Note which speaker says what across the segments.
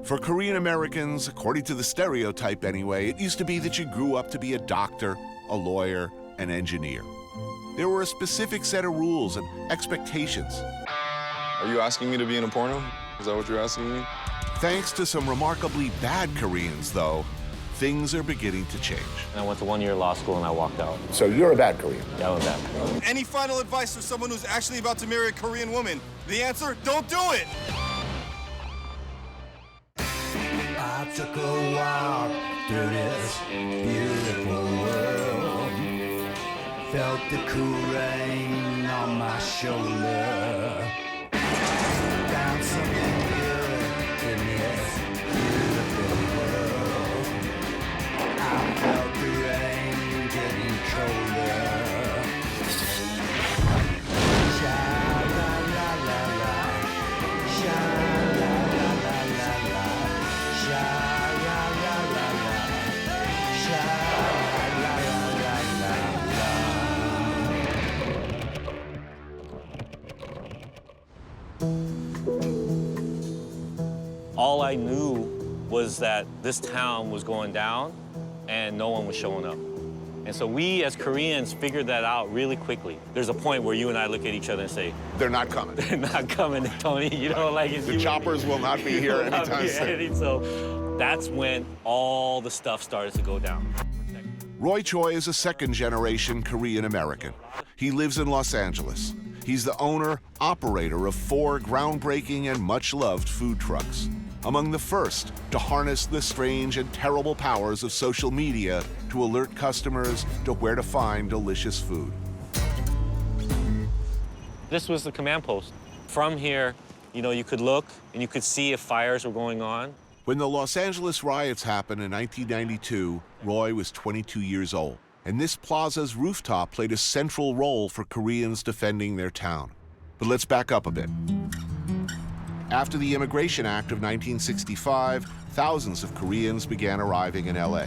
Speaker 1: For Korean Americans, according to the stereotype anyway, it used to be that you grew up to be a doctor, a lawyer, an engineer. There were a specific set of rules and expectations.
Speaker 2: Are you asking me to be in a porno? Is that what you're asking me?
Speaker 1: Thanks to some remarkably bad Koreans, though, things are beginning to change.
Speaker 3: I went to 1-year law school and I walked out.
Speaker 4: So you're a bad Korean?
Speaker 3: Yeah, I'm a bad Korean.
Speaker 5: Any final advice for someone who's actually about to marry a Korean woman? The answer, don't do it!
Speaker 6: I took a walk through this beautiful world. Felt the cool rain on my shoulder. Found something good in this beautiful world. I felt the rain getting colder. Sha-la-la-la-la, sha-la-la-la-la, sha-la-la-la-la, sha-la-la-la-la.
Speaker 3: All I knew was that this town was going down and no one was showing up. And so we, as Koreans, figured that out really quickly. There's a point where you and I look at each other and say,
Speaker 1: They're not coming.
Speaker 3: they're not coming, Tony. You know, like it's
Speaker 1: The choppers will not be here anytime soon.
Speaker 3: So that's when all the stuff started to go down.
Speaker 1: Roy Choi is a second-generation Korean American. He lives in Los Angeles. He's the owner, operator of 4 groundbreaking and much-loved food trucks. Among the first to harness the strange and terrible powers of social media to alert customers to where to find delicious food.
Speaker 3: This was the command post. From here, you know, you could look and you could see if fires were going on.
Speaker 1: When the Los Angeles riots happened in 1992, Roy was 22 years old, and this plaza's rooftop played a central role for Koreans defending their town. But let's back up a bit. After the Immigration Act of 1965, thousands of Koreans began arriving in LA.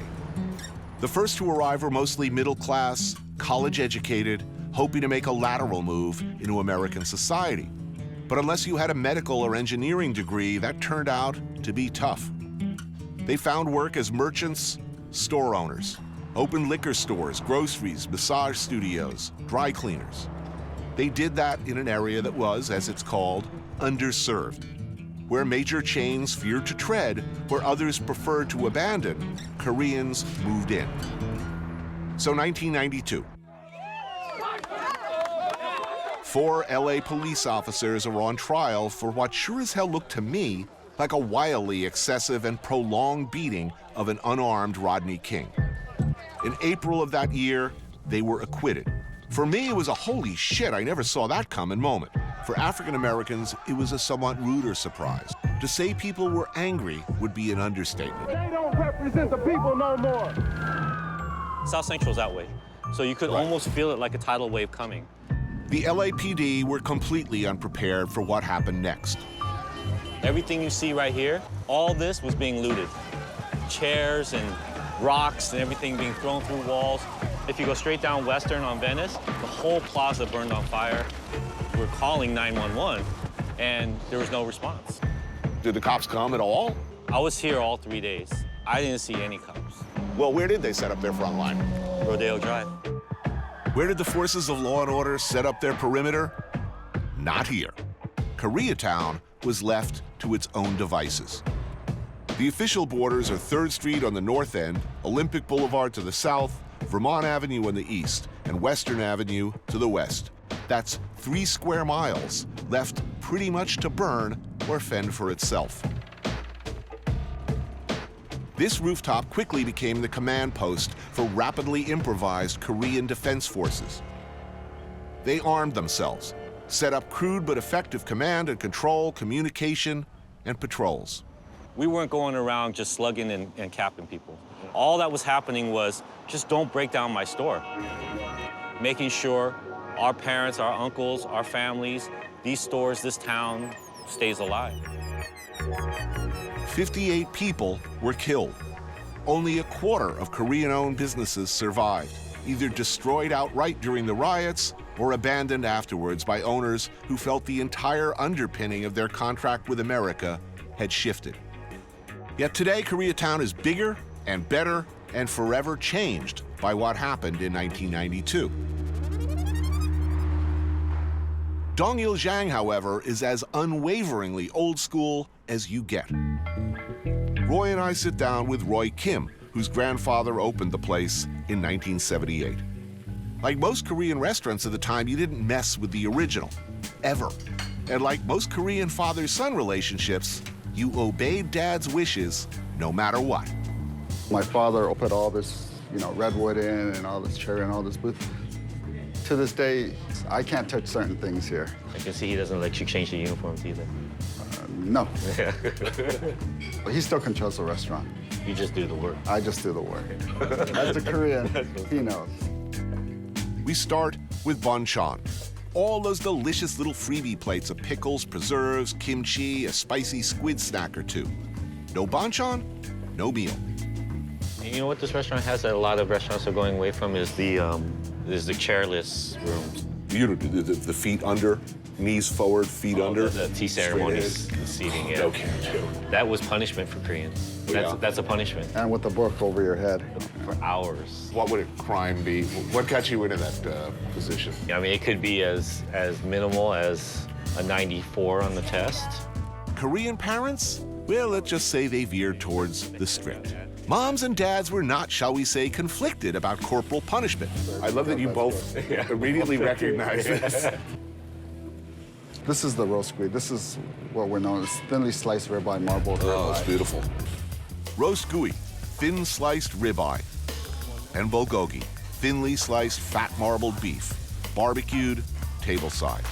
Speaker 1: The first to arrive were mostly middle-class, college-educated, hoping to make a lateral move into American society. But unless you had a medical or engineering degree, that turned out to be tough. They found work as merchants, store owners, opened liquor stores, groceries, massage studios, dry cleaners. They did that in an area that was, as it's called, underserved, where major chains feared to tread, where others preferred to abandon, Koreans moved in. So 1992. 4 LA police officers are on trial for what sure as hell looked to me like a wildly excessive and prolonged beating of an unarmed Rodney King. In April of that year, they were acquitted. For me, it was a holy shit, I never saw that coming moment. For African Americans, it was a somewhat ruder surprise. To say people were angry would be an understatement.
Speaker 7: They don't represent the people no more.
Speaker 3: South Central's that way. So you could almost feel it like a tidal wave coming.
Speaker 1: The LAPD were completely unprepared for what happened next.
Speaker 3: Everything you see right here, all this was being looted. Chairs and rocks and everything being thrown through walls. If you go straight down Western on Venice, the whole plaza burned on fire. We were calling 911, and there was no response.
Speaker 1: Did the cops come at all?
Speaker 3: I was here all 3 days. I didn't see any cops.
Speaker 1: Well, where did they set up their front line?
Speaker 3: Rodeo Drive.
Speaker 1: Where did the forces of law and order set up their perimeter? Not here. Koreatown was left to its own devices. The official borders are 3rd Street on the north end, Olympic Boulevard to the south, Vermont Avenue on the east, and Western Avenue to the west. That's 3 square miles left pretty much to burn or fend for itself. This rooftop quickly became the command post for rapidly improvised Korean defense forces. They armed themselves, set up crude but effective command and control, communication, and patrols.
Speaker 3: We weren't going around just slugging and capping people. All that was happening was just don't break down my store. Making sure our parents, our uncles, our families, these stores, this town stays alive.
Speaker 1: 58 people were killed. Only a quarter of Korean-owned businesses survived, either destroyed outright during the riots or abandoned afterwards by owners who felt the entire underpinning of their contract with America had shifted. Yet today, Koreatown is bigger and better and forever changed by what happened in 1992. Dongyuljang, however, is as unwaveringly old school as you get. Roy and I sit down with Roy Kim, whose grandfather opened the place in 1978. Like most Korean restaurants at the time, you didn't mess with the original, ever. And like most Korean father-son relationships, you obeyed Dad's wishes no matter what.
Speaker 4: My father put all this, redwood in and all this cherry and all this booth. To this day, I can't touch certain things here.
Speaker 3: I can see he doesn't let you change the uniforms either.
Speaker 4: No. He still controls the restaurant.
Speaker 3: You just do the work.
Speaker 4: I just do the work. As a Korean, he knows.
Speaker 1: We start with banchan. All those delicious little freebie plates of pickles, preserves, kimchi, a spicy squid snack or two. No banchan, no meal.
Speaker 3: And you know what this restaurant has that a lot of restaurants are going away from is the chairless rooms.
Speaker 1: The feet under, knees forward, feet under.
Speaker 3: The tea ceremonies, the seating, yeah.
Speaker 1: Okay.
Speaker 3: That was punishment for Koreans. That's a punishment.
Speaker 4: And with the book over your head.
Speaker 3: For hours.
Speaker 1: What would a crime be? What got you into that position?
Speaker 3: I mean, it could be as minimal as a 94 on the test.
Speaker 1: Korean parents? Well, let's just say they veered towards the strict. Moms and dads were not, shall we say, conflicted about corporal punishment. I love that you both immediately recognize this.
Speaker 4: This is the roast squid. This is what we're known as thinly sliced ribeye, marbled ribeye.
Speaker 1: Oh, it's beautiful. Roast gooey, thin sliced ribeye. And bulgogi, thinly sliced fat marbled beef, barbecued, tableside.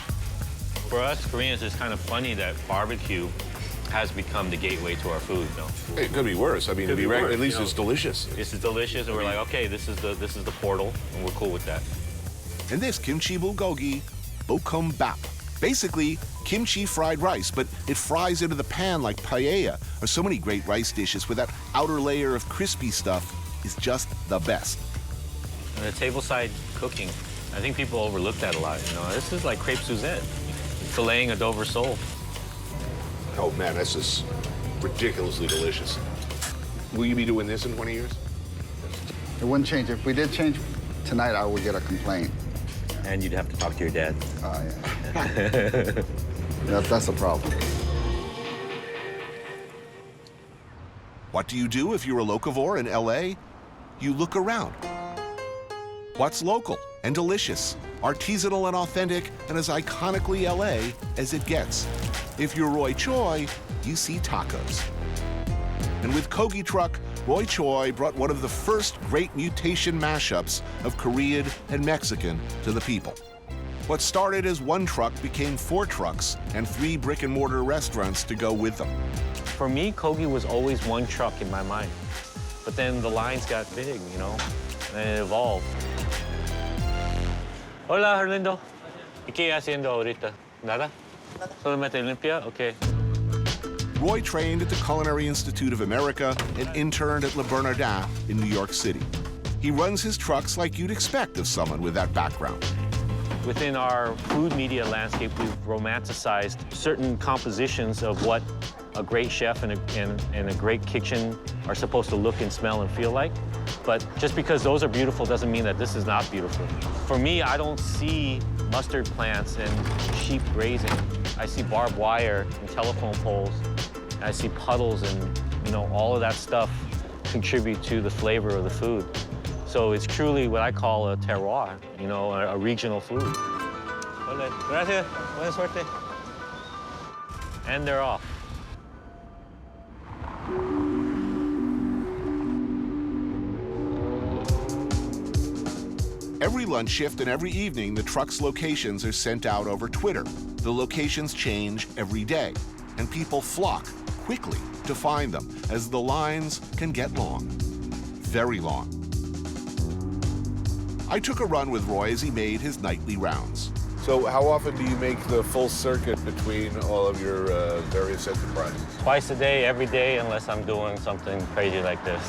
Speaker 3: For us Koreans, it's kind of funny that barbecue has become the gateway to our food,
Speaker 1: It could be worse. I mean,
Speaker 3: Could be worse,
Speaker 1: at least it's delicious.
Speaker 3: This is delicious, and we're like, okay, this is the portal, and we're cool with that.
Speaker 1: And this kimchi bulgogi, bokkeumbap. Basically, kimchi fried rice, but it fries into the pan like paella, or so many great rice dishes where that outer layer of crispy stuff is just the best.
Speaker 3: And the tableside cooking, I think people overlook that a lot, This is like crepe Suzette, filleting a Dover sole.
Speaker 1: Oh man, this is ridiculously delicious. Will you be doing this in 20 years?
Speaker 4: It wouldn't change. If we did change tonight, I would get a complaint.
Speaker 3: And you'd have to talk to your dad.
Speaker 4: Oh, yeah. That's a problem.
Speaker 1: What do you do if you're a locavore in LA? You look around. What's local and delicious, artisanal and authentic, and as iconically LA as it gets? If you're Roy Choe, you see tacos. And with Kogi Truck, Roy Choe brought one of the first great mutation mashups of Korean and Mexican to the people. What started as one truck became 4 trucks and 3 brick-and-mortar restaurants to go with them.
Speaker 3: For me, Kogi was always one truck in my mind. But then the lines got big, and it evolved. Hola, Herlindo. ¿Qué haciendo ahorita? Nada? Solamente limpia? Okay.
Speaker 1: Roy trained at the Culinary Institute of America and interned at Le Bernardin in New York City. He runs his trucks like you'd expect of someone with that background.
Speaker 3: Within our food media landscape, we've romanticized certain compositions of what a great chef and a great kitchen are supposed to look and smell and feel like. But just because those are beautiful doesn't mean that this is not beautiful. For me, I don't see mustard plants and sheep grazing. I see barbed wire and telephone poles. I see puddles and, all of that stuff contribute to the flavor of the food. So it's truly what I call a terroir, a regional food. Hola, gracias, buena suerte. And they're off.
Speaker 1: Every lunch shift and every evening, the truck's locations are sent out over Twitter. The locations change every day, and people flock quickly to find them, as the lines can get long, very long. I took a run with Roy as he made his nightly rounds.
Speaker 8: So how often do you make the full circuit between all of your various enterprises?
Speaker 3: Twice a day, every day, unless I'm doing something crazy like this.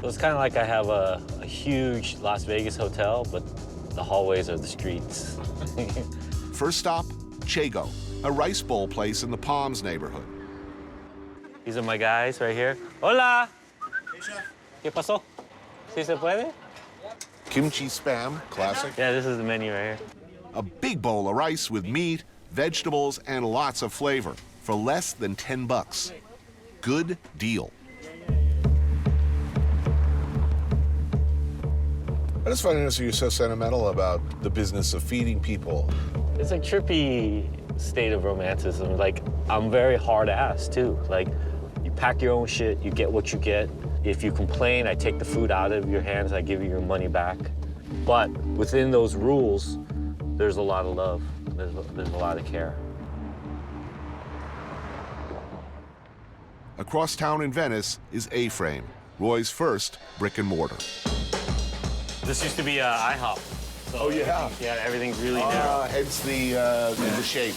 Speaker 3: So it's kind of like I have a huge Las Vegas hotel, but the hallways are the streets.
Speaker 1: First stop, Chego, a rice bowl place in the Palms neighborhood.
Speaker 3: These are my guys right here. Hola! Hey, chef. ¿Qué pasó? ¿Sí se puede?
Speaker 1: Kimchi spam, classic.
Speaker 3: Yeah, this is the menu right here.
Speaker 1: A big bowl of rice with meat, vegetables, and lots of flavor for less than 10 bucks. Good deal.
Speaker 8: I just find it interesting you're so sentimental about the business of feeding people.
Speaker 3: It's a trippy state of romanticism. Like, I'm very hard-ass, too. Like, you pack your own shit, you get what you get. If you complain, I take the food out of your hands, I give you your money back. But within those rules, there's a lot of love. There's a lot of care.
Speaker 1: Across town in Venice is A-Frame, Roy's first brick and mortar.
Speaker 3: This used to be IHOP. So
Speaker 8: Oh, yeah?
Speaker 3: Yeah, everything's really narrow.
Speaker 8: Hence the shape.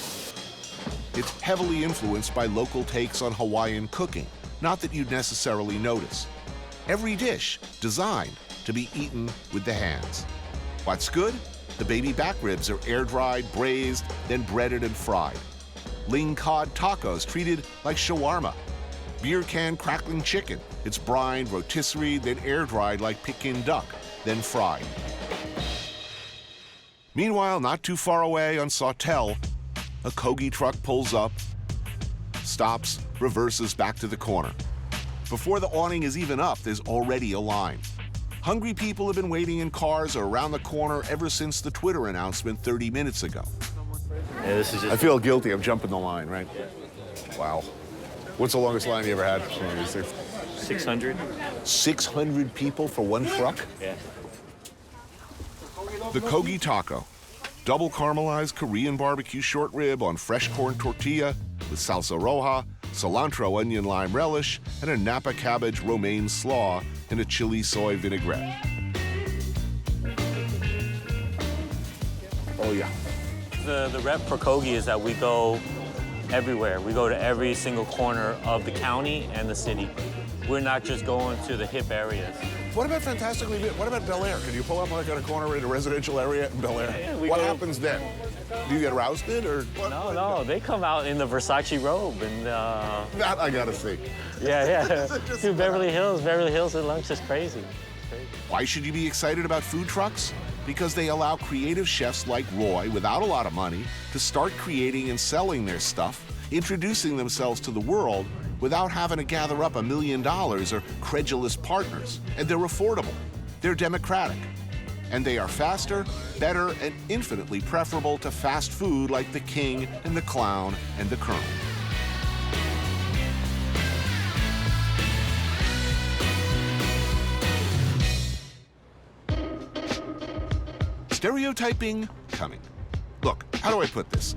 Speaker 1: It's heavily influenced by local takes on Hawaiian cooking, not that you'd necessarily notice. Every dish designed to be eaten with the hands. What's good? The baby back ribs are air-dried, braised, then breaded and fried. Ling cod tacos treated like shawarma. Beer can crackling chicken. It's brined, rotisserie, then air-dried like Peking duck, then fried. Meanwhile, not too far away on Sawtell, a Kogi truck pulls up, stops, reverses back to the corner. Before the awning is even up, there's already a line. Hungry people have been waiting in cars or around the corner ever since the Twitter announcement 30 minutes ago.
Speaker 3: Yeah, this is just...
Speaker 8: I feel guilty. I'm jumping the line, right? Wow. What's the longest line you ever had?
Speaker 3: 600.
Speaker 8: 600 people for one truck?
Speaker 3: Yeah.
Speaker 1: The Kogi taco, double caramelized Korean barbecue short rib on fresh corn tortilla with salsa roja, cilantro onion lime relish, and a Napa cabbage romaine slaw in a chili soy vinaigrette.
Speaker 8: Oh, yeah.
Speaker 3: The rep for Kogi is that we go everywhere. We go to every single corner of the county and the city. We're not just going to the hip areas.
Speaker 8: What about what about Bel Air? Can you pull up like on a corner in a residential area in Bel Air?
Speaker 3: Yeah,
Speaker 8: what happens then? Do you get rousted or what?
Speaker 3: No, they come out in the Versace robe and
Speaker 8: That I gotta see.
Speaker 3: yeah. Dude, Beverly Hills at lunch is crazy.
Speaker 1: Why should you be excited about food trucks? Because they allow creative chefs like Roy, without a lot of money, to start creating and selling their stuff, introducing themselves to the world without having to gather up $1 million or credulous partners. And they're affordable, they're democratic, and they are faster, better, and infinitely preferable to fast food like the King and the Clown and the Colonel. Stereotyping coming. Look, how do I put this?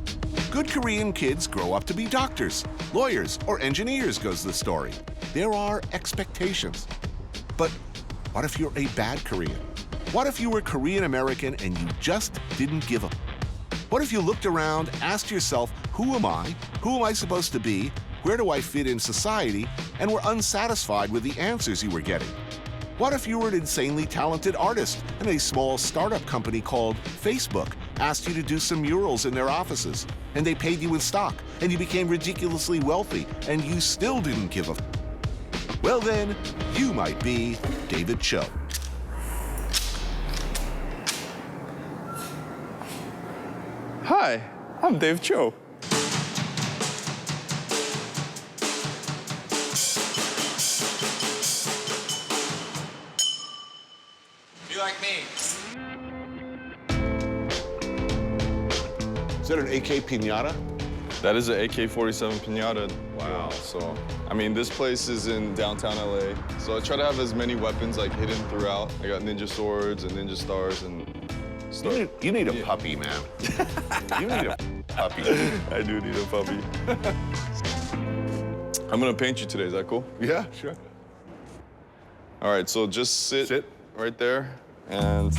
Speaker 1: Good Korean kids grow up to be doctors, lawyers, or engineers, goes the story. There are expectations. But what if you're a bad Korean? What if you were Korean American and you just didn't give up? What if you looked around, asked yourself, who am I? Who am I supposed to be? Where do I fit in society? And were unsatisfied with the answers you were getting? What if you were an insanely talented artist and a small startup company called Facebook asked you to do some murals in their offices, and they paid you in stock, and you became ridiculously wealthy, and you still didn't give up? Well then, you might be David Choe.
Speaker 2: Hi, I'm Dave Choe.
Speaker 5: Be like me.
Speaker 8: Is that an AK pinata?
Speaker 2: That is an AK-47 piñata.
Speaker 8: Wow.
Speaker 2: So, I mean, this place is in downtown LA. So I try to have as many weapons like hidden throughout. I got ninja swords and ninja stars and stuff.
Speaker 8: You need a puppy, man. You need a puppy.
Speaker 2: I do need a puppy. I'm gonna paint you today, is that cool?
Speaker 8: Yeah, sure.
Speaker 2: All right, so just sit right there and,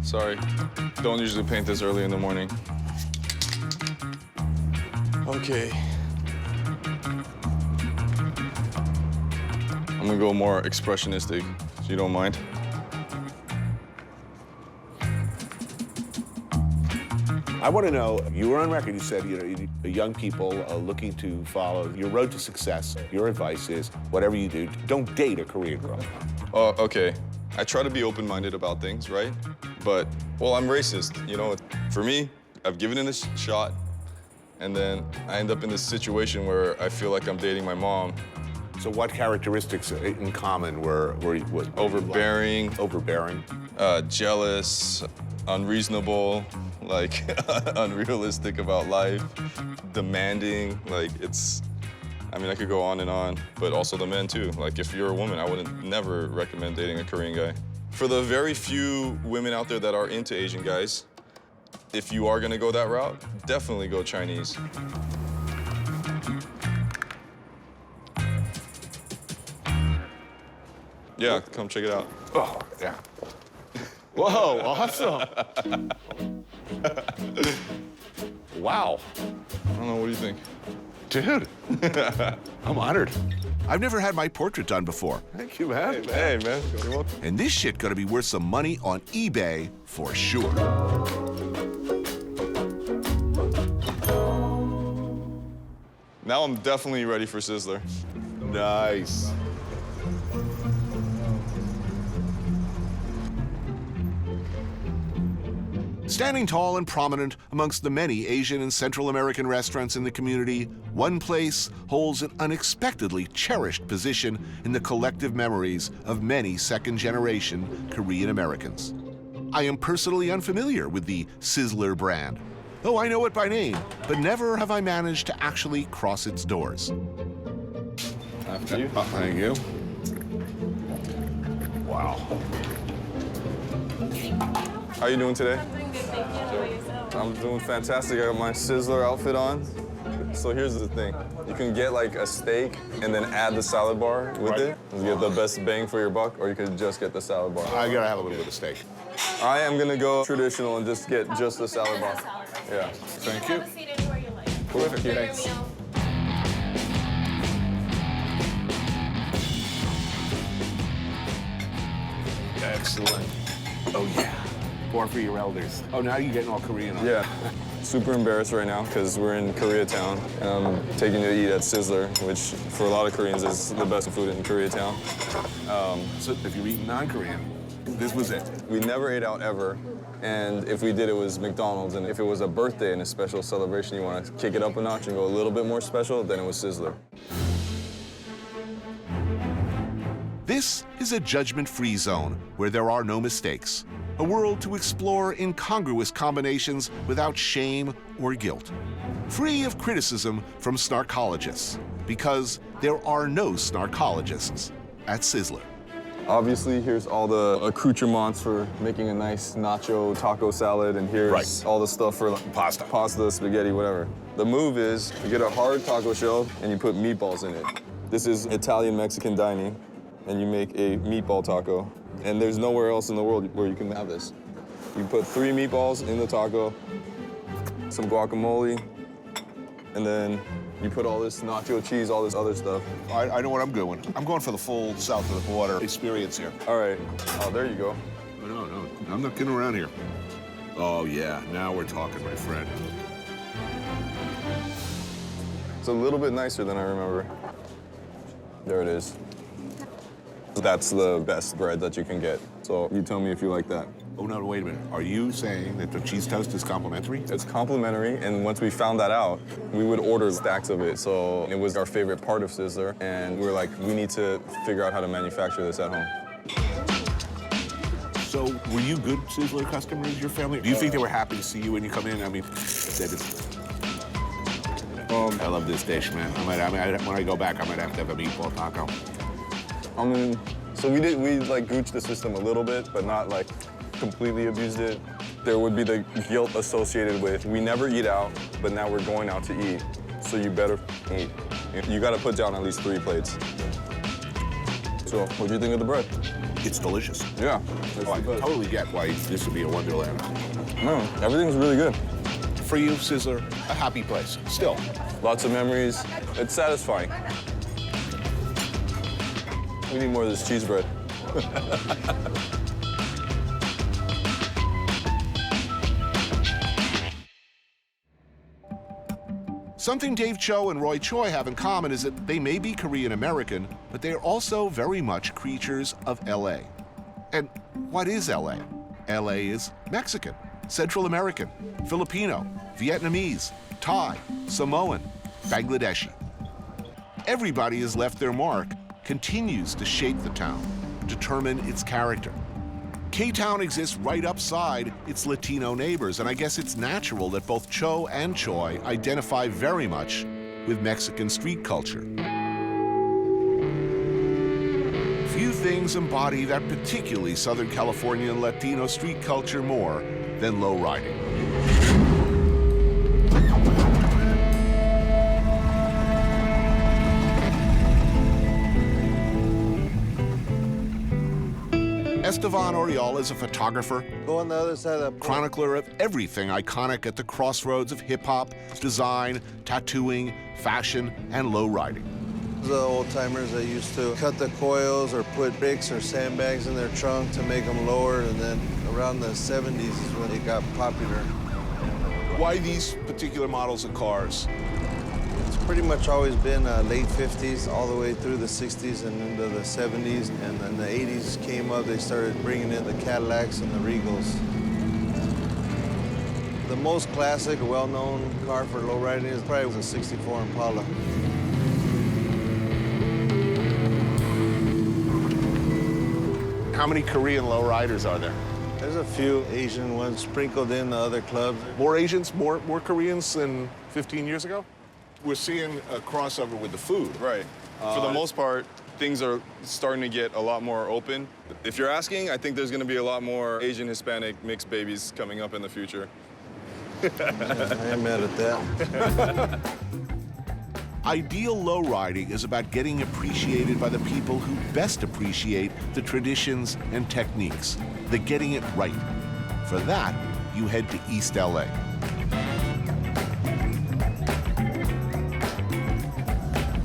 Speaker 2: sorry, don't usually paint this early in the morning. Okay. I'm gonna go more expressionistic, if you don't mind.
Speaker 8: I want to know, you were on record, you said, young people looking to follow your road to success. Your advice is, whatever you do, don't date a Korean girl.
Speaker 2: Okay. I try to be open-minded about things, right? But, well, I'm racist, you know? For me, I've given it a shot, and then I end up in this situation where I feel like I'm dating my mom.
Speaker 8: So what characteristics in common were
Speaker 2: Overbearing.
Speaker 8: Overbearing.
Speaker 2: Jealous, unreasonable, like unrealistic about life, demanding, like I mean, I could go on and on, but also the men too. Like if you're a woman, I wouldn't never recommend dating a Korean guy. For the very few women out there that are into Asian guys, if you are gonna go that route, definitely go Chinese. Yeah, come check it out.
Speaker 8: Oh, yeah.
Speaker 1: Whoa, awesome.
Speaker 8: Wow.
Speaker 2: I don't know, what do you think?
Speaker 1: Dude, I'm honored. I've never had my portrait done before.
Speaker 8: Thank you, man.
Speaker 2: Hey, man, you're welcome.
Speaker 1: And this shit gonna be worth some money on eBay for sure.
Speaker 2: Now I'm definitely ready for Sizzler.
Speaker 8: Nice.
Speaker 1: Standing tall and prominent amongst the many Asian and Central American restaurants in the community, one place holds an unexpectedly cherished position in the collective memories of many second-generation Korean Americans. I am personally unfamiliar with the Sizzler brand. Oh, I know it by name, but never have I managed to actually cross its doors.
Speaker 2: After you.
Speaker 8: Thank you. Wow.
Speaker 2: How you doing today?
Speaker 9: I'm doing good, thank you. How about yourself?
Speaker 2: I'm doing fantastic. I got my Sizzler outfit on. So here's the thing. You can get like a steak and then add the salad bar with it. You get the best bang for your buck, or you could just get the salad bar.
Speaker 8: I gotta have a little bit of steak.
Speaker 2: I am gonna go traditional and just get just the salad bar. Yeah.
Speaker 8: Thank you.
Speaker 9: Have a seat anywhere you like.
Speaker 2: Perfect.
Speaker 9: Enjoy your
Speaker 2: Thanks.
Speaker 9: meal.
Speaker 8: Excellent. Oh, yeah. Born for your elders. Oh, now you're getting all Korean on.
Speaker 2: Yeah. Super embarrassed right now because we're in Koreatown. And I'm taking you to eat at Sizzler, which for a lot of Koreans is the best food in Koreatown.
Speaker 8: So if you're eating non-Korean, this was it.
Speaker 2: We never ate out ever. And if we did, it was McDonald's. And if it was a birthday and a special celebration, you want to kick it up a notch and go a little bit more special, then it was Sizzler.
Speaker 1: This is a judgment-free zone where there are no mistakes. A world to explore incongruous combinations without shame or guilt. Free of criticism from snarkologists, because there are no snarkologists at Sizzler.
Speaker 2: Obviously, here's all the accoutrements for making a nice nacho taco salad, and here's all the stuff for pasta, spaghetti, whatever. The move is you get a hard taco shell and you put meatballs in it. This is Italian-Mexican dining, and you make a meatball taco. And there's nowhere else in the world where you can have this. You put 3 meatballs in the taco, some guacamole, and then you put all this nacho cheese, all this other stuff.
Speaker 8: I know what I'm doing. I'm going for the full south of the border experience here.
Speaker 2: All right. Oh, there you go.
Speaker 8: No, I'm not kidding around here. Oh, yeah, now we're talking, my friend.
Speaker 2: It's a little bit nicer than I remember. There it is. That's the best bread that you can get. So you tell me if you like that.
Speaker 8: Oh, no, wait a minute. Are you saying that the cheese toast is complimentary?
Speaker 2: It's complimentary, and once we found that out, we would order stacks of it. So it was our favorite part of Sizzler, and we were like, we need to figure out how to manufacture this at home.
Speaker 8: So were you good Sizzler customers, your family? Do you think they were happy to see you when you come in? I mean, I love this dish, man. When I go back, I might have to have a meatball taco.
Speaker 2: I mean, so we like gooched the system a little bit, but not like completely abused it. There would be the guilt associated with, we never eat out, but now we're going out to eat, so you better eat. You gotta put down at least 3 plates. So, what do you think of the bread?
Speaker 8: It's delicious.
Speaker 2: Yeah.
Speaker 8: Oh, I totally get why this would be a wonderland.
Speaker 2: No, everything's really good.
Speaker 8: For you, Sizzler, a happy place. Still.
Speaker 2: Lots of memories. It's satisfying. We need more of this cheese bread.
Speaker 1: Something Dave Choe and Roy Choi have in common is that they may be Korean American, but they are also very much creatures of LA. And what is LA? LA is Mexican, Central American, Filipino, Vietnamese, Thai, Samoan, Bangladeshi. Everybody has left their mark, continues to shape the town, determine its character. K-Town exists right upside its Latino neighbors, and I guess it's natural that both Choe and Choi identify very much with Mexican street culture. Few things embody that particularly Southern California and Latino street culture more than lowriding. Estevan Oriol is a photographer,
Speaker 10: go on the other side of the
Speaker 1: chronicler of everything iconic at the crossroads of hip-hop, design, tattooing, fashion, and lowriding.
Speaker 10: The old-timers that used to cut the coils or put bricks or sandbags in their trunk to make them lower, and then around the 70s is when it got popular.
Speaker 1: Why these particular models of cars?
Speaker 10: It's pretty much always been late 50s all the way through the 60s and into the 70s, and then the 80s came up, they started bringing in the Cadillacs and the Regals. The most classic, well-known car for lowriding is probably a 64 Impala.
Speaker 1: How many Korean lowriders are there?
Speaker 10: There's a few Asian ones sprinkled in the other clubs.
Speaker 1: More Asians, more Koreans than 15 years ago? We're seeing a crossover with the food.
Speaker 2: Right. For the most part, things are starting to get a lot more open. If you're asking, I think there's going to be a lot more Asian, Hispanic mixed babies coming up in the future.
Speaker 10: I ain't mad at that.
Speaker 1: Ideal lowriding is about getting appreciated by the people who best appreciate the traditions and techniques, the getting it right. For that, you head to East LA.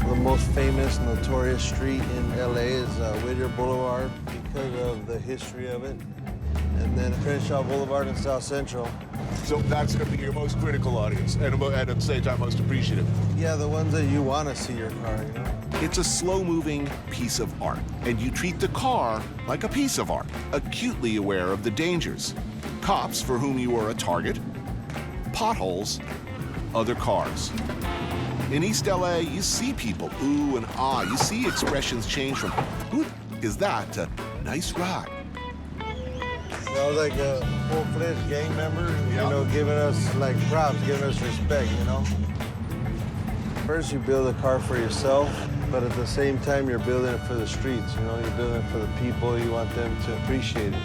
Speaker 10: The most famous, notorious street in LA is Whittier Boulevard because of the history of it. And then Crenshaw Boulevard in South Central.
Speaker 1: So that's going to be your most critical audience, and at the same time, most appreciative.
Speaker 10: Yeah, the ones that you want to see your car, you know?
Speaker 1: It's a slow-moving piece of art, and you treat the car like a piece of art, acutely aware of the dangers. Cops for whom you are a target, potholes, other cars. In East LA, you see people ooh and ah. You see expressions change from who is that to nice ride.
Speaker 10: You know, like a full-fledged gang member, you know, giving us like props, giving us respect, you know? First, you build a car for yourself, but at the same time, you're building it for the streets, you know? You're building it for the people. You want them to appreciate it.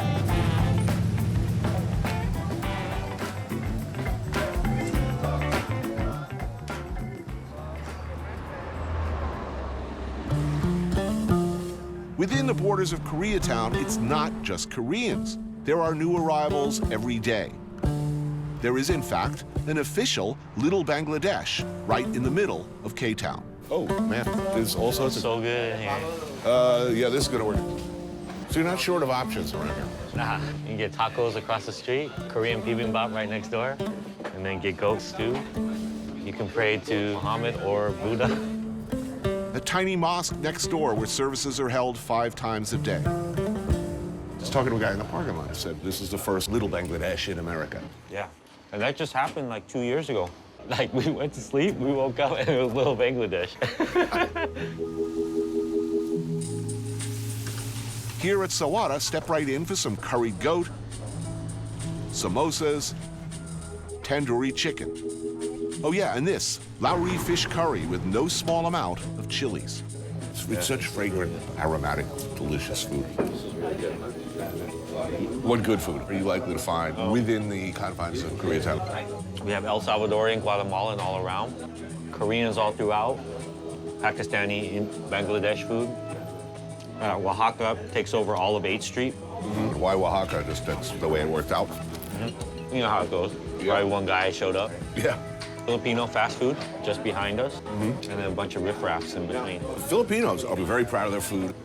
Speaker 1: Within the borders of Koreatown, it's not just Koreans. There are new arrivals every day. There is, in fact, an official Little Bangladesh right in the middle of K-Town. Oh, man, there's all sorts of...
Speaker 3: So good in here.
Speaker 1: Yeah, this is gonna work. So you're not short of options around here?
Speaker 3: Nah, you can get tacos across the street, Korean bibimbap right next door, and then get goat stew. You can pray to Muhammad or Buddha.
Speaker 1: A tiny mosque next door where services are held 5 times a day. Just talking to a guy in the parking lot who said this is the first Little Bangladesh in America.
Speaker 3: Yeah, and that just happened like 2 years ago. Like, we went to sleep, we woke up, and it was Little Bangladesh.
Speaker 1: Here at Sawada, step right in for some curried goat, samosas, tandoori chicken. Oh yeah, and this, Lowry fish curry with no small amount of chilies. It's such fragrant, aromatic, delicious food. What good food are you likely to find within the confines of Koreatown?
Speaker 3: We have El Salvadorian, Guatemalan all around, Koreans all throughout, Pakistani, Bangladesh food. Oaxaca takes over all of 8th Street.
Speaker 1: Mm-hmm. Why Oaxaca? Just that's the way it worked out?
Speaker 3: Mm-hmm. You know how it goes. Probably one guy showed up.
Speaker 1: Yeah.
Speaker 3: Filipino fast food just behind us, and then a bunch of riffraffs in between.
Speaker 8: Filipinos are very proud of their food.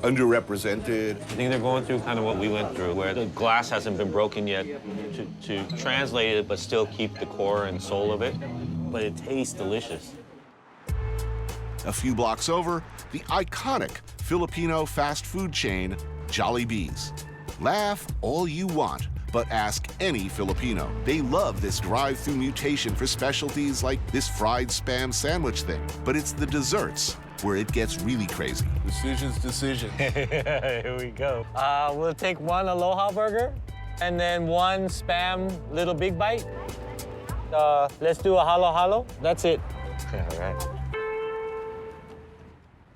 Speaker 8: Underrepresented.
Speaker 3: I think they're going through kind of what we went through, where the glass hasn't been broken yet to translate it, but still keep the core and soul of it. But it tastes delicious.
Speaker 1: A few blocks over, the iconic Filipino fast food chain, Jollibee's. Laugh all you want, but ask any Filipino. They love this drive-through mutation for specialties like this fried Spam sandwich thing. But it's the desserts where it gets really crazy.
Speaker 8: Decision.
Speaker 3: Here we go. We'll take one Aloha burger and then one Spam little big bite. Let's do a halo halo. That's it. All right.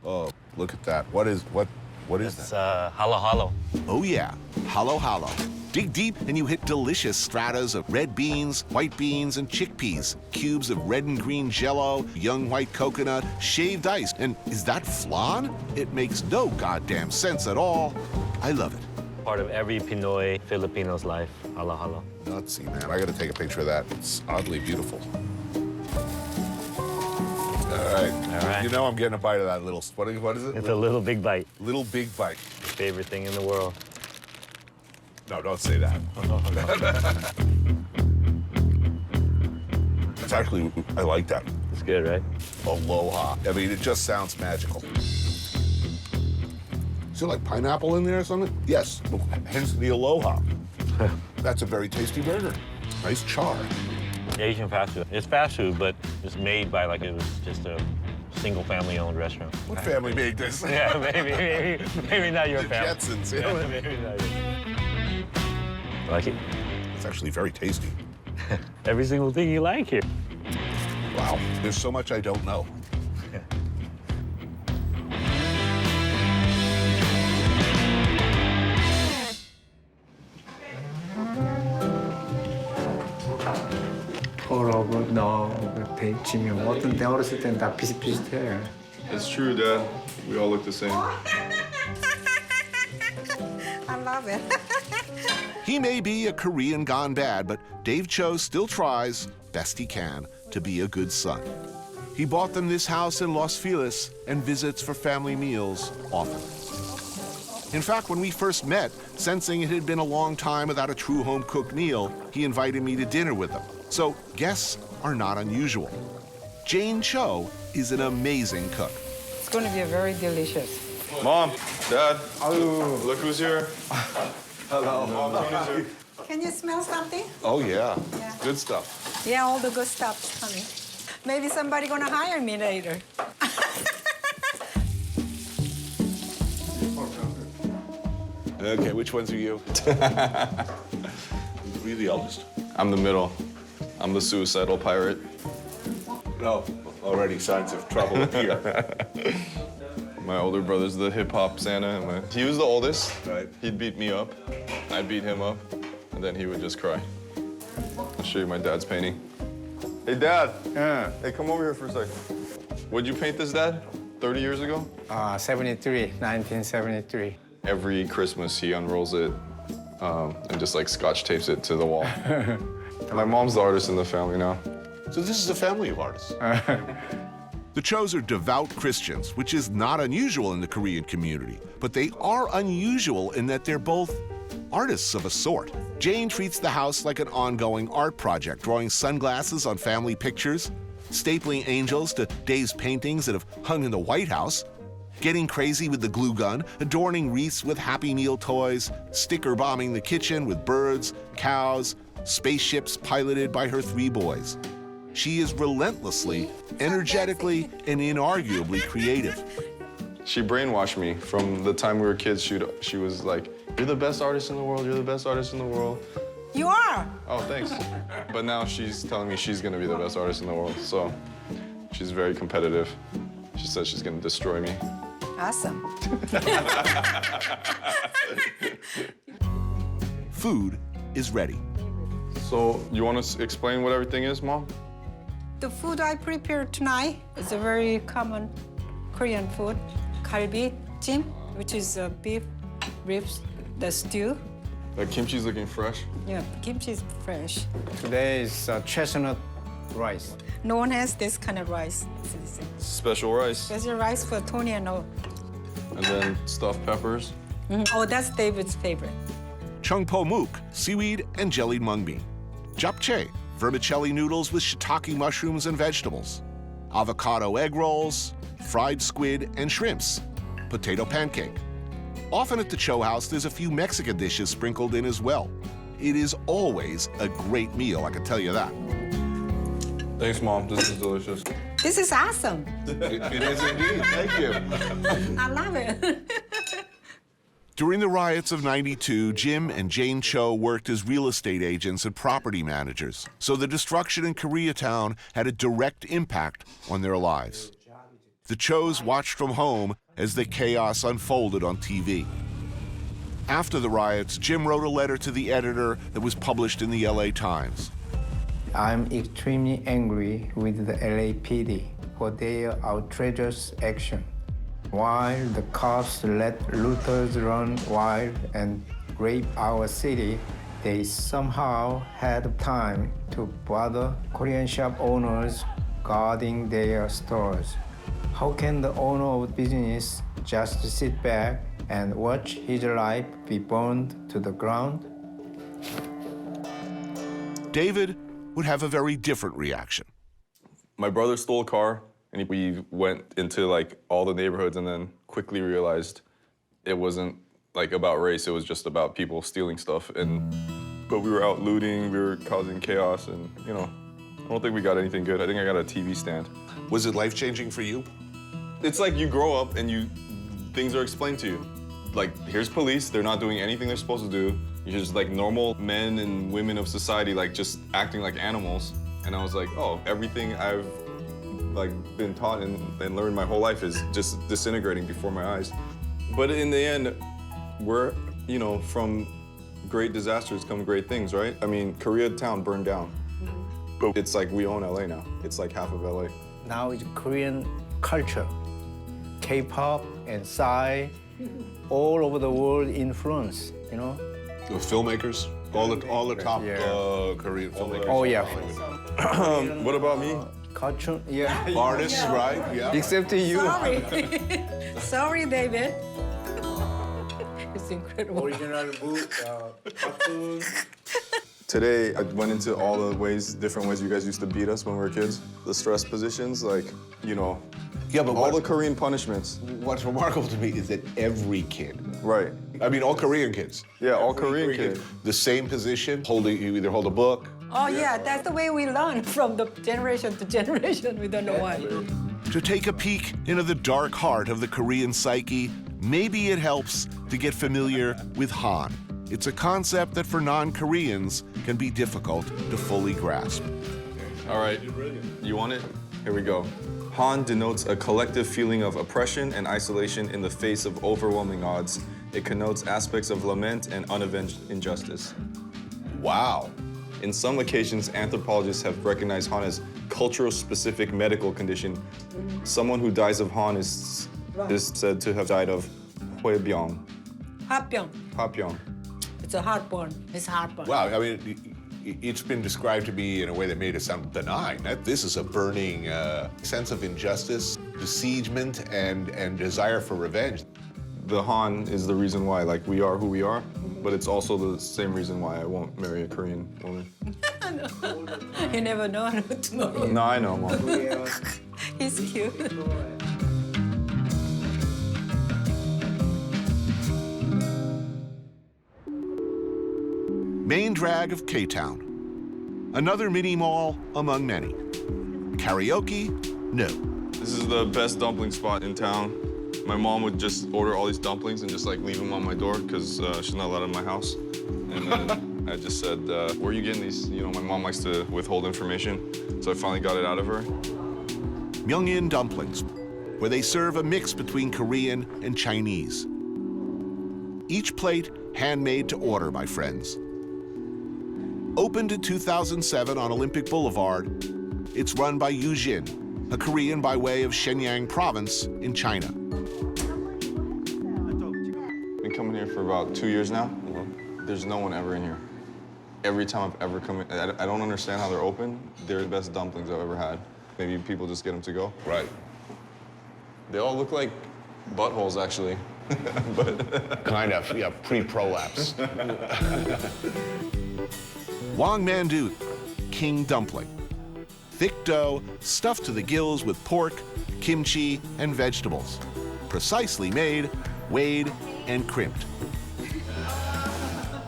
Speaker 8: Oh, look at that. What is that?
Speaker 3: It's halo halo.
Speaker 1: Oh yeah, halo halo. Dig deep and you hit delicious stratas of red beans, white beans, and chickpeas, cubes of red and green jello, young white coconut, shaved ice. And is that flan? It makes no goddamn sense at all. I love it.
Speaker 3: Part of every Pinoy Filipino's life, halo halo.
Speaker 8: Nutsy, man. I gotta take a picture of that. It's oddly beautiful. All right. You know I'm getting a bite of that little, what is it?
Speaker 3: It's a little big bite.
Speaker 8: Little big bite.
Speaker 3: Favorite thing in the world.
Speaker 8: No, don't say that. It's actually, I like that.
Speaker 3: It's good, right?
Speaker 8: Aloha. I mean, it just sounds magical. Is there like pineapple in there or something? Yes, hence the aloha. That's a very tasty burger. Nice char.
Speaker 3: Asian fast food. It's fast food, but it's made by like it was just a single family-owned restaurant.
Speaker 8: What family made this?
Speaker 3: Yeah, maybe not your
Speaker 8: the
Speaker 3: family.
Speaker 8: Jetsons, yeah.
Speaker 3: Maybe not yours. Like it?
Speaker 8: It's actually very tasty.
Speaker 3: Every single thing you like here.
Speaker 8: Wow, there's so much I don't know.
Speaker 6: 콜하고 너하고 데치면 어떤 때 어렸을 때는 다 비슷비슷해.
Speaker 2: It's true, Dad. We all look the same.
Speaker 11: I love it.
Speaker 1: He may be a Korean gone bad, but Dave Choe still tries, best he can, to be a good son. He bought them this house in Los Feliz and visits for family meals often. In fact, when we first met, sensing it had been a long time without a true home-cooked meal, he invited me to dinner with them. So guests are not unusual. Jane Choe is an amazing cook.
Speaker 11: It's going to be very delicious.
Speaker 2: Mom, Dad, look who's here. Hello.
Speaker 11: Can you smell something?
Speaker 8: Oh, yeah.
Speaker 11: Yeah.
Speaker 8: Good stuff.
Speaker 11: Yeah, all the good stuff's coming. Maybe somebody going to hire me later.
Speaker 8: Okay, which ones are you? You're the eldest.
Speaker 2: I'm the middle. I'm the suicidal pirate.
Speaker 8: No, already signs of trouble here.
Speaker 2: My older brother's the hip-hop Santa. He was the oldest.
Speaker 8: Right.
Speaker 2: He'd beat me up. I'd beat him up. And then he would just cry. I'll show you my dad's painting. Hey, Dad.
Speaker 6: Yeah.
Speaker 2: Hey, come over here for a second. What'd you paint this, Dad? 30 years ago?
Speaker 6: 1973.
Speaker 2: Every Christmas, he unrolls it and just like scotch tapes it to the wall. My mom's the artist in the family now.
Speaker 8: So this is a family of artists.
Speaker 1: The Choes are devout Christians, which is not unusual in the Korean community, but they are unusual in that they're both artists of a sort. Jane treats the house like an ongoing art project, drawing sunglasses on family pictures, stapling angels to Dave's paintings that have hung in the White House, getting crazy with the glue gun, adorning wreaths with Happy Meal toys, sticker bombing the kitchen with birds, cows, spaceships piloted by her 3 boys. She is relentlessly, energetically, and inarguably creative.
Speaker 2: She brainwashed me from the time we were kids. She was like, "You're the best artist in the world. You're the best artist in the world."
Speaker 11: You are.
Speaker 2: Oh, thanks. But now she's telling me she's gonna be the best artist in the world. So she's very competitive. She says she's gonna destroy me.
Speaker 11: Awesome.
Speaker 1: Food is ready.
Speaker 2: So you want to explain what everything is, Mom?
Speaker 11: The food I prepared tonight is a very common Korean food. Galbi jjim, which is beef ribs, the stew.
Speaker 2: The kimchi's looking fresh.
Speaker 11: Yeah, kimchi is fresh.
Speaker 6: Today is chestnut rice.
Speaker 11: No one has this kind of rice.
Speaker 2: Special rice.
Speaker 11: Special rice for Tony and all.
Speaker 2: And then stuffed peppers.
Speaker 11: Oh, that's David's favorite.
Speaker 1: Chung po muk, seaweed and jellied mung bean. Japchae, vermicelli noodles with shiitake mushrooms and vegetables. Avocado egg rolls, fried squid and shrimps. Potato pancake. Often at the Choe house, there's a few Mexican dishes sprinkled in as well. It is always a great meal, I can tell you that.
Speaker 2: Thanks, Mom. This is delicious.
Speaker 11: This is awesome.
Speaker 1: It is indeed. Thank you.
Speaker 11: I love it.
Speaker 1: During the riots of '92, Jim and Jane Choe worked as real estate agents and property managers, so the destruction in Koreatown had a direct impact on their lives. The Choes watched from home as the chaos unfolded on TV. After the riots, Jim wrote a letter to the editor that was published in the LA Times.
Speaker 6: I'm extremely angry with the LAPD for their outrageous action. While the cops let looters run wild and rape our city, they somehow had time to bother Korean shop owners guarding their stores. How can the owner of business just sit back and watch his life be burned to the ground?
Speaker 1: David would have a very different reaction.
Speaker 2: My brother stole a car, and we went into like all the neighborhoods and then quickly realized it wasn't like about race, it was just about people stealing stuff. But we were out looting, we were causing chaos, and you know, I don't think we got anything good. I think I got a TV stand.
Speaker 1: Was it life-changing for you?
Speaker 2: It's like you grow up and things are explained to you. Like, here's police, they're not doing anything they're supposed to do. You're just like normal men and women of society, like just acting like animals. And I was like, oh, everything I've like been taught and learned my whole life is just disintegrating before my eyes. But in the end, we're, you know, from great disasters come great things, right? I mean, Koreatown burned down. But it's like we own LA now. It's like half of LA.
Speaker 6: Now it's Korean culture. K-pop and Psy, all over the world influence, you know?
Speaker 1: The filmmakers, all the top Korean filmmakers.
Speaker 6: Oh, yeah.
Speaker 2: What about me?
Speaker 6: Cartoon, yeah.
Speaker 1: Artists, right? Yeah.
Speaker 6: Except you.
Speaker 11: Sorry. Sorry, David. It's incredible.
Speaker 6: Original book, cartoon.
Speaker 2: Today, I went into all the different ways you guys used to beat us when we were kids. The stress positions, like, you know,
Speaker 8: Yeah, but
Speaker 2: all the Korean punishments.
Speaker 8: what's remarkable to me is that every kid,
Speaker 2: Right.
Speaker 8: I mean, all Korean kids.
Speaker 2: Yeah, all
Speaker 8: Every
Speaker 2: Korean kid.
Speaker 8: The same position, you either hold a book.
Speaker 11: Oh, yeah, that's the way we learn from the generation to generation. We don't know why.
Speaker 1: To take a peek into the dark heart of the Korean psyche, maybe it helps to get familiar with Han. It's a concept that for non-Koreans can be difficult to fully grasp.
Speaker 2: All right, you want it? Here we go. Han denotes a collective feeling of oppression and isolation in the face of overwhelming odds. It connotes aspects of lament and unavenged injustice.
Speaker 8: Wow.
Speaker 2: In some occasions, anthropologists have recognized Han as cultural-specific medical condition. Someone who dies of Han is said to have died of Hwaebyong.
Speaker 11: Heartburn.
Speaker 2: Hwaebyong.
Speaker 11: It's a heartburn. It's heartburn.
Speaker 8: Wow, I mean, it's been described to me in a way that made it sound benign. This is a burning sense of injustice, besiegement, and desire for revenge.
Speaker 2: The Han is the reason why, like, we are who we are, but it's also the same reason why I won't marry a Korean woman.
Speaker 11: You never know tomorrow.
Speaker 2: No, I know, Mom.
Speaker 11: He's cute.
Speaker 1: Main drag of K-Town. Another mini mall among many. Karaoke? No.
Speaker 2: This is the best dumpling spot in town. My mom would just order all these dumplings and just like leave them on my door because she's not allowed in my house. And then I just said, where are you getting these? You know, my mom likes to withhold information. So I finally got it out of her.
Speaker 1: Myeongin Dumplings, where they serve a mix between Korean and Chinese. Each plate handmade to order by friends. Opened in 2007 on Olympic Boulevard, it's run by Yu Jin, a Korean by way of Shenyang province in China.
Speaker 2: Been coming here for about 2 years now. There's no one ever in here. Every time I've ever come in, I don't understand how they're open. They're the best dumplings I've ever had. Maybe people just get them to go.
Speaker 8: Right.
Speaker 2: They all look like buttholes, actually. But
Speaker 8: Kind of, yeah, pre-prolapse.
Speaker 1: Wang Mandu, king dumpling. Thick dough stuffed to the gills with pork, kimchi, and vegetables. Precisely made, weighed, and crimped.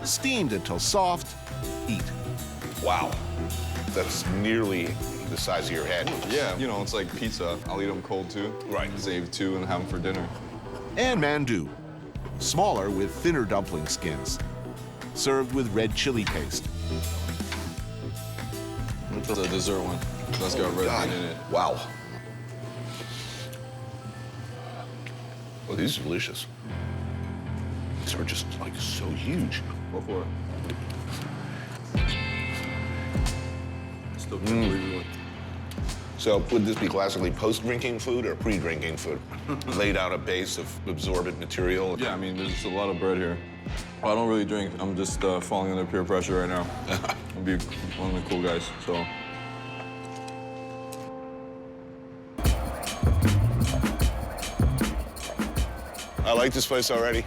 Speaker 1: Steamed until soft, eat.
Speaker 8: Wow. That's nearly the size of your head.
Speaker 2: yeah, you know, it's like pizza. I'll eat them cold, too.
Speaker 8: Right.
Speaker 2: Save 2 and have them for dinner.
Speaker 1: And mandu, smaller with thinner dumpling skins, served with red chili paste.
Speaker 2: The dessert one. That's got red
Speaker 8: God.
Speaker 2: bean in it.
Speaker 8: Wow. Well, these are delicious. These are just like so huge.
Speaker 2: Go for it. Still can't believe it.
Speaker 8: So would this be classically post-drinking food or pre-drinking food? Laid out a base of absorbent material?
Speaker 2: Yeah, I mean, there's just a lot of bread here. I don't really drink. I'm just falling under peer pressure right now. I'll be one of the cool guys, so.
Speaker 8: I like this place already.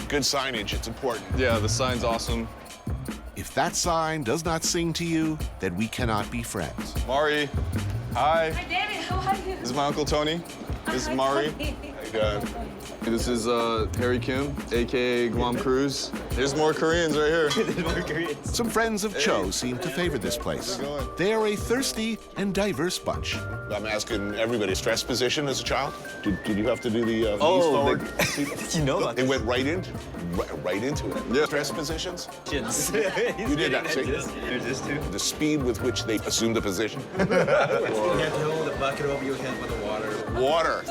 Speaker 8: Good signage, it's important.
Speaker 2: Yeah, the sign's awesome.
Speaker 1: If that sign does not sing to you, then we cannot be friends.
Speaker 2: Mari, hi.
Speaker 9: Hi, David. How are you?
Speaker 2: This is my Uncle Tony. This is Mari. This is Harry Kim, AKA Guam Cruz. There's more Koreans right here. There's more Koreans.
Speaker 1: Some friends of Choe seem to favor this place. They are a thirsty and diverse bunch.
Speaker 8: I'm asking everybody, stress position as a child? Did you have to do the knees forward?
Speaker 12: You know about
Speaker 8: They
Speaker 12: this.
Speaker 8: went right into it?
Speaker 2: Yeah.
Speaker 8: Stress positions?
Speaker 12: Kids.
Speaker 8: You did that, see?
Speaker 12: There's this too.
Speaker 8: The speed with which they assumed the position.
Speaker 12: You have to hold the bucket over your head with the water.
Speaker 8: Water.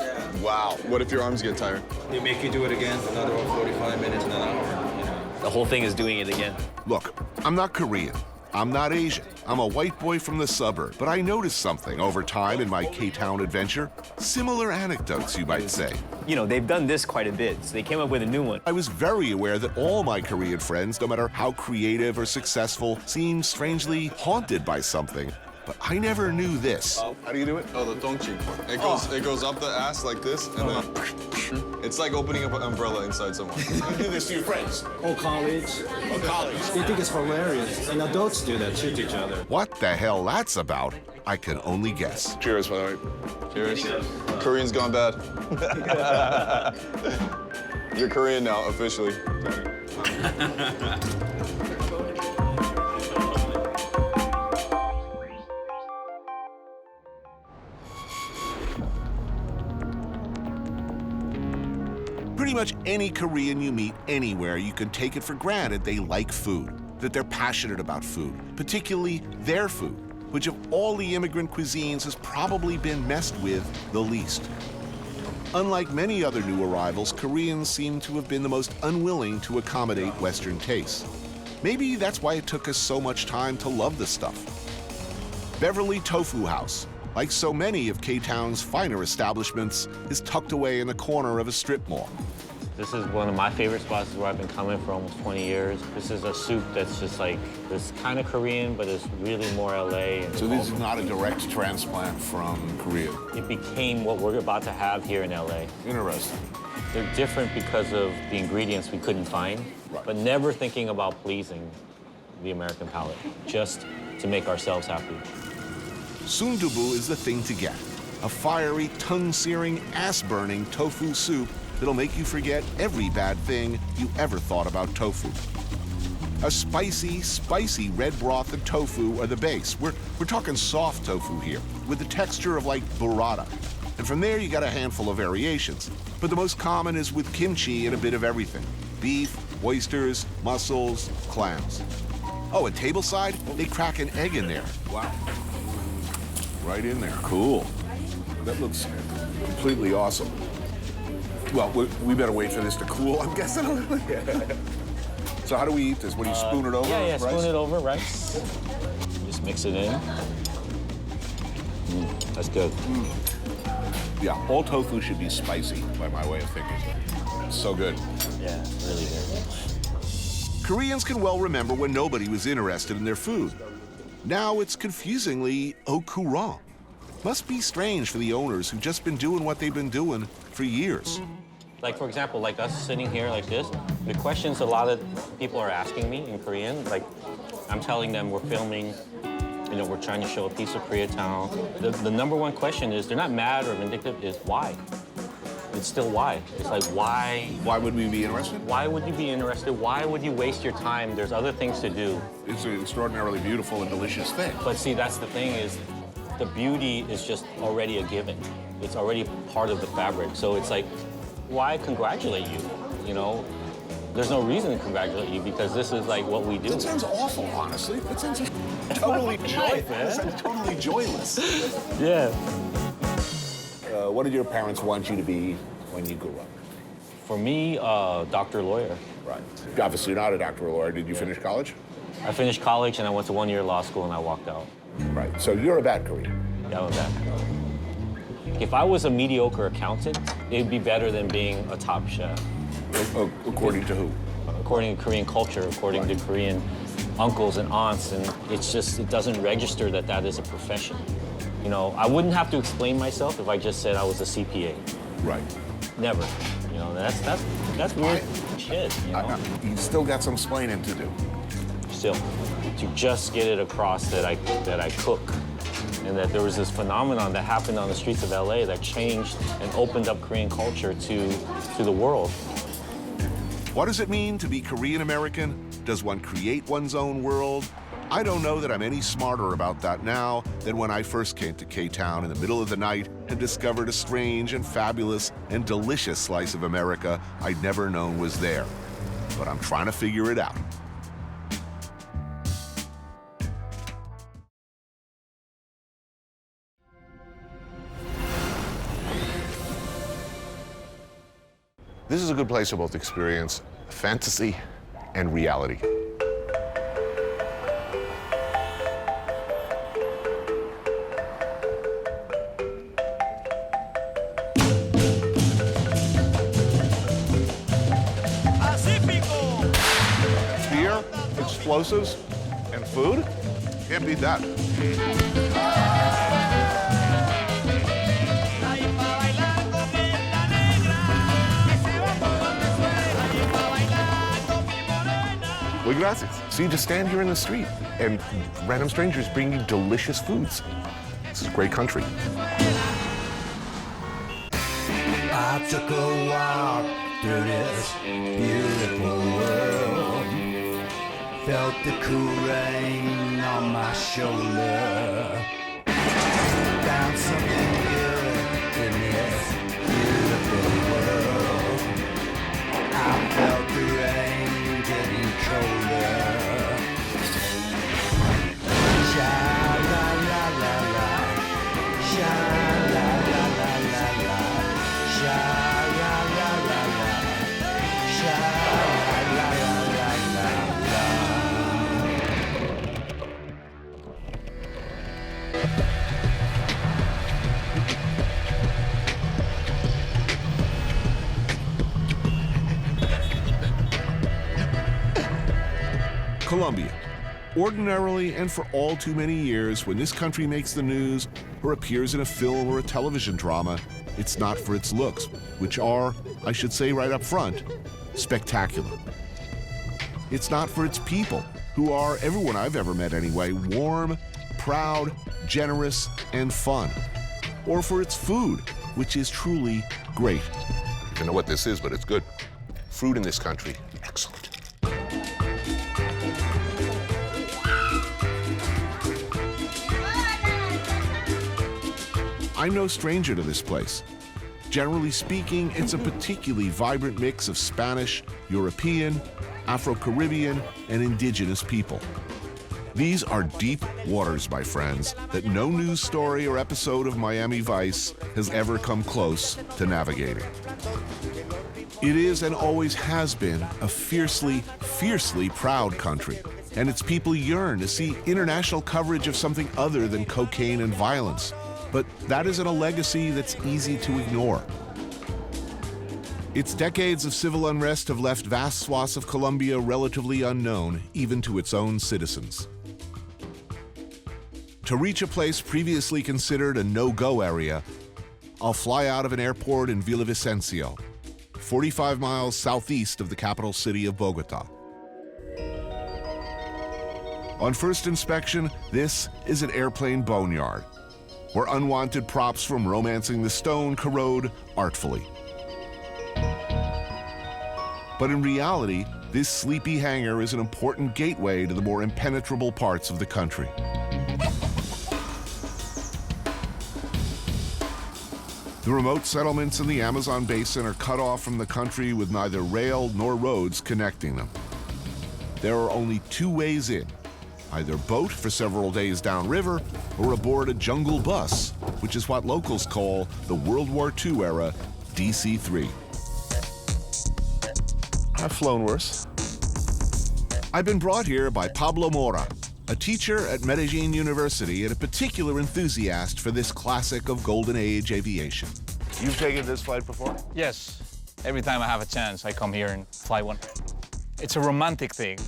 Speaker 8: Wow.
Speaker 2: What if your arms get tired?
Speaker 12: They make you do it again for another 45 minutes and an hour. You know. The whole thing is doing it again.
Speaker 1: Look, I'm not Korean. I'm not Asian. I'm a white boy from the suburb. But I noticed something over time in my K-Town adventure. Similar anecdotes, you might say.
Speaker 12: You know, they've done this quite a bit, so they came up with a new one.
Speaker 1: I was very aware that all my Korean friends, no matter how creative or successful, seemed strangely haunted by something. But I never knew this.
Speaker 8: How do you do it?
Speaker 2: Oh, the tongchi. It goes up the ass like this, and then it's like opening up an umbrella inside someone.
Speaker 8: You do this to your friends.
Speaker 13: Or college.
Speaker 8: Oh, colleagues.
Speaker 13: They think it's hilarious. And adults do that to each other.
Speaker 1: What the hell that's about, I can only guess.
Speaker 8: Cheers, by the way.
Speaker 2: Cheers. Korean's gone bad. You're Korean now, officially.
Speaker 1: Pretty much any Korean you meet anywhere, you can take it for granted they like food, that they're passionate about food, particularly their food, which of all the immigrant cuisines has probably been messed with the least. Unlike many other new arrivals, Koreans seem to have been the most unwilling to accommodate Western tastes. Maybe that's why it took us so much time to love the stuff. Beverly Tofu House, like so many of K-Town's finer establishments, is tucked away in the corner of a strip mall.
Speaker 3: This is one of my favorite spots where I've been coming for almost 20 years. This is a soup that's just like, it's kind of Korean, but it's really more LA. And
Speaker 8: So this is not a direct transplant from Korea.
Speaker 3: it became what we're about to have here in LA.
Speaker 8: Interesting.
Speaker 3: They're different because of the ingredients we couldn't find, but never thinking about pleasing the American palate, just to make ourselves happy.
Speaker 1: Sundubu is the thing to get. A fiery, tongue-searing, ass-burning tofu soup that'll make you forget every bad thing you ever thought about tofu. A spicy, spicy red broth and tofu are the base. We're talking soft tofu here, with the texture of like burrata. And from there, you got a handful of variations. But the most common is with kimchi and a bit of everything. Beef, oysters, mussels, clams. Oh, and tableside, they crack an egg in there.
Speaker 8: Wow. Right in there. Cool. That looks completely awesome. Well, we better wait for this to cool, I'm guessing. So how do we eat this? What do you spoon it over?
Speaker 3: Yeah,
Speaker 8: rice?
Speaker 3: spoon it over rice. Just mix it in. That's good.
Speaker 8: Yeah, all tofu should be spicy, by my way of thinking. So good.
Speaker 3: Yeah, really good.
Speaker 1: Koreans can well remember when nobody was interested in their food. Now it's confusingly au courant. Must be strange for the owners who've just been doing what they've been doing for years.
Speaker 3: Like, for example, like us sitting here like this, the questions a lot of people are asking me in Korean, like, I'm telling them we're filming, you know, we're trying to show a piece of Koreatown. The number one question is, they're not mad or vindictive, is why? It's still why. It's like, why?
Speaker 8: Why would we be interested?
Speaker 3: Why would you be interested? Why would you waste your time? There's other things to do.
Speaker 8: It's an extraordinarily beautiful and delicious thing.
Speaker 3: But see, that's the thing is, the beauty is just already a given. It's already part of the fabric. So it's like, why congratulate you? You know, there's no reason to congratulate you because this is like what we do.
Speaker 8: That sounds awful, honestly. That sounds totally joyless. That sounds totally joyless.
Speaker 3: Yeah.
Speaker 8: What did your parents want you to be when you grew up?
Speaker 3: For me, doctor, lawyer.
Speaker 8: Right. Obviously, you're not a doctor or lawyer. Did you finish college?
Speaker 3: I finished college and I went to 1 year law school and I walked out.
Speaker 8: Right. So you're a bad Korean.
Speaker 3: Yeah, I'm bad. If I was a mediocre accountant, it'd be better than being a top chef.
Speaker 8: According to who?
Speaker 3: According to Korean culture, according to Korean uncles and aunts, and it's just, it doesn't register that that is a profession. You know, I wouldn't have to explain myself if I just said I was a CPA.
Speaker 8: Right.
Speaker 3: Never. You know, that's weird shit, you know?
Speaker 8: You still got some explaining to do.
Speaker 3: Still, to just get it across that I cook, and that there was this phenomenon that happened on the streets of LA that changed and opened up Korean culture to the world.
Speaker 1: What does it mean to be Korean American? Does one create one's own world? I don't know that I'm any smarter about that now than when I first came to K-Town in the middle of the night and discovered a strange and fabulous and delicious slice of America I'd never known was there. But I'm trying to figure it out.
Speaker 8: This is a good place to both experience fantasy and reality. Beer, explosives, and food? Can't beat that. Well, gracias. So you just stand here in the street and random strangers bring you delicious foods. This is a great country.
Speaker 14: I took a walk through this beautiful world. Felt the cool rain on my shoulder. Found something good in this beautiful world. I felt the rain getting colder. Sha-la-la-la-la, sha-la-la-la-la-la, sha-la-la-la-la, sha-la-la-la-la-la.
Speaker 1: Colombia. Ordinarily, and for all too many years, when this country makes the news or appears in a film or a television drama, it's not for its looks, which are, I should say right up front, spectacular. It's not for its people, who are, everyone I've ever met anyway, warm, proud, generous, and fun. Or for its food, which is truly great.
Speaker 8: I don't know what this is, but it's good. Fruit in this country, excellent.
Speaker 1: I'm no stranger to this place. Generally speaking, it's a particularly vibrant mix of Spanish, European, Afro-Caribbean, and indigenous people. These are deep waters, my friends, that no news story or episode of Miami Vice has ever come close to navigating. It is and always has been a fiercely, fiercely proud country, and its people yearn to see international coverage of something other than cocaine and violence. But that isn't a legacy that's easy to ignore. Its decades of civil unrest have left vast swaths of Colombia relatively unknown, even to its own citizens. To reach a place previously considered a no-go area, I'll fly out of an airport in Villavicencio, 45 miles southeast of the capital city of Bogota. On first inspection, this is an airplane boneyard, where unwanted props from romancing the stone corrode artfully. But in reality, this sleepy hangar is an important gateway to the more impenetrable parts of the country. The remote settlements in the Amazon basin are cut off from the country with neither rail nor roads connecting them. There are only two ways in, either boat for several days downriver or aboard a jungle bus, which is what locals call the World War II era DC-3. I've flown worse. I've been brought here by Pablo Mora, a teacher at Medellin University and a particular enthusiast for this classic of Golden Age aviation. You've taken this flight before?
Speaker 15: Yes. Every time I have a chance, I come here and fly one. It's a romantic thing.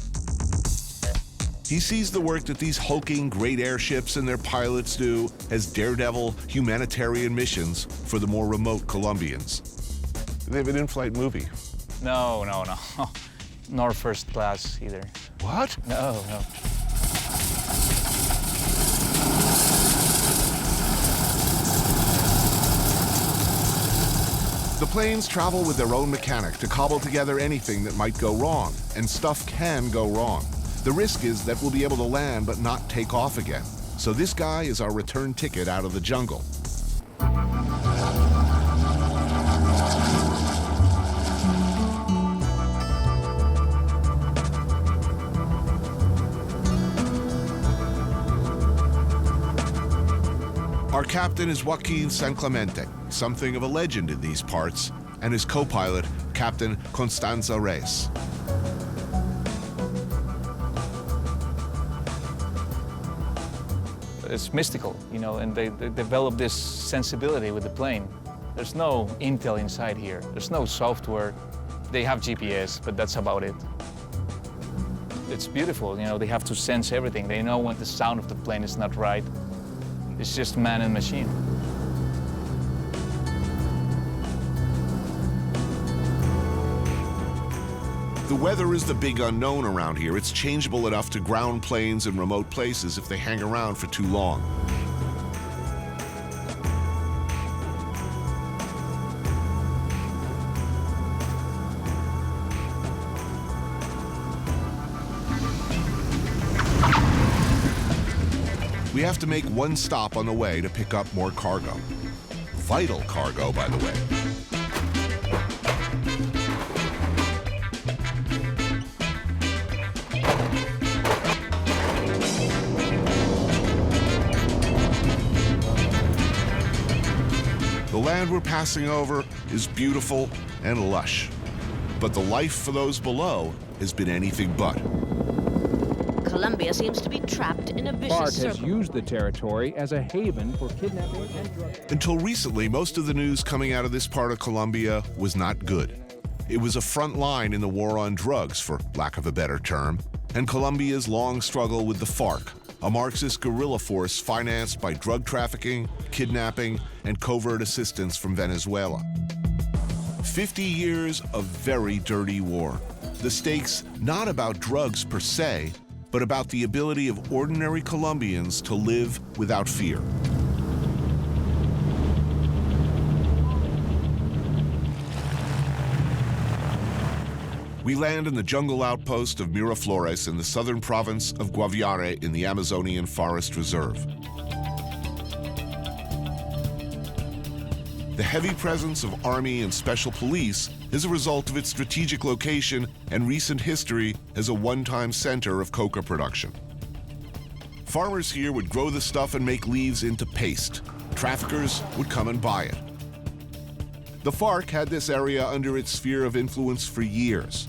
Speaker 1: He sees the work that these hulking great airships and their pilots do as daredevil humanitarian missions for the more remote Colombians. They have an in-flight movie.
Speaker 15: No. Nor first class either.
Speaker 1: What?
Speaker 15: No.
Speaker 1: The planes travel with their own mechanic to cobble together anything that might go wrong, and stuff can go wrong. The risk is that we'll be able to land but not take off again. So this guy is our return ticket out of the jungle. Our captain is Joaquin San Clemente, something of a legend in these parts, and his co-pilot, Captain Constanza Reyes.
Speaker 15: It's mystical, you know, and they develop this sensibility with the plane. There's no intel inside here. There's no software. They have GPS, but that's about it. It's beautiful, you know, they have to sense everything. They know when the sound of the plane is not right. It's just man and machine.
Speaker 1: The weather is the big unknown around here. It's changeable enough to ground planes in remote places if they hang around for too long. We have to make one stop on the way to pick up more cargo. Vital cargo, by the way. The land we're passing over is beautiful and lush, but the life for those below has been anything but.
Speaker 16: Colombia seems to be trapped in a vicious circle.
Speaker 17: FARC has used the territory as a haven for kidnapping and drug.
Speaker 1: Until recently, most of the news coming out of this part of Colombia was not good. It was a front line in the war on drugs, for lack of a better term, and Colombia's long struggle with the FARC, a Marxist guerrilla force financed by drug trafficking, kidnapping, and covert assistance from Venezuela. 50 years of very dirty war. The stakes not about drugs per se, but about the ability of ordinary Colombians to live without fear. We land in the jungle outpost of Miraflores in the southern province of Guaviare in the Amazonian Forest Reserve. The heavy presence of army and special police is a result of its strategic location and recent history as a one-time center of coca production. Farmers here would grow the stuff and make leaves into paste. Traffickers would come and buy it. The FARC had this area under its sphere of influence for years.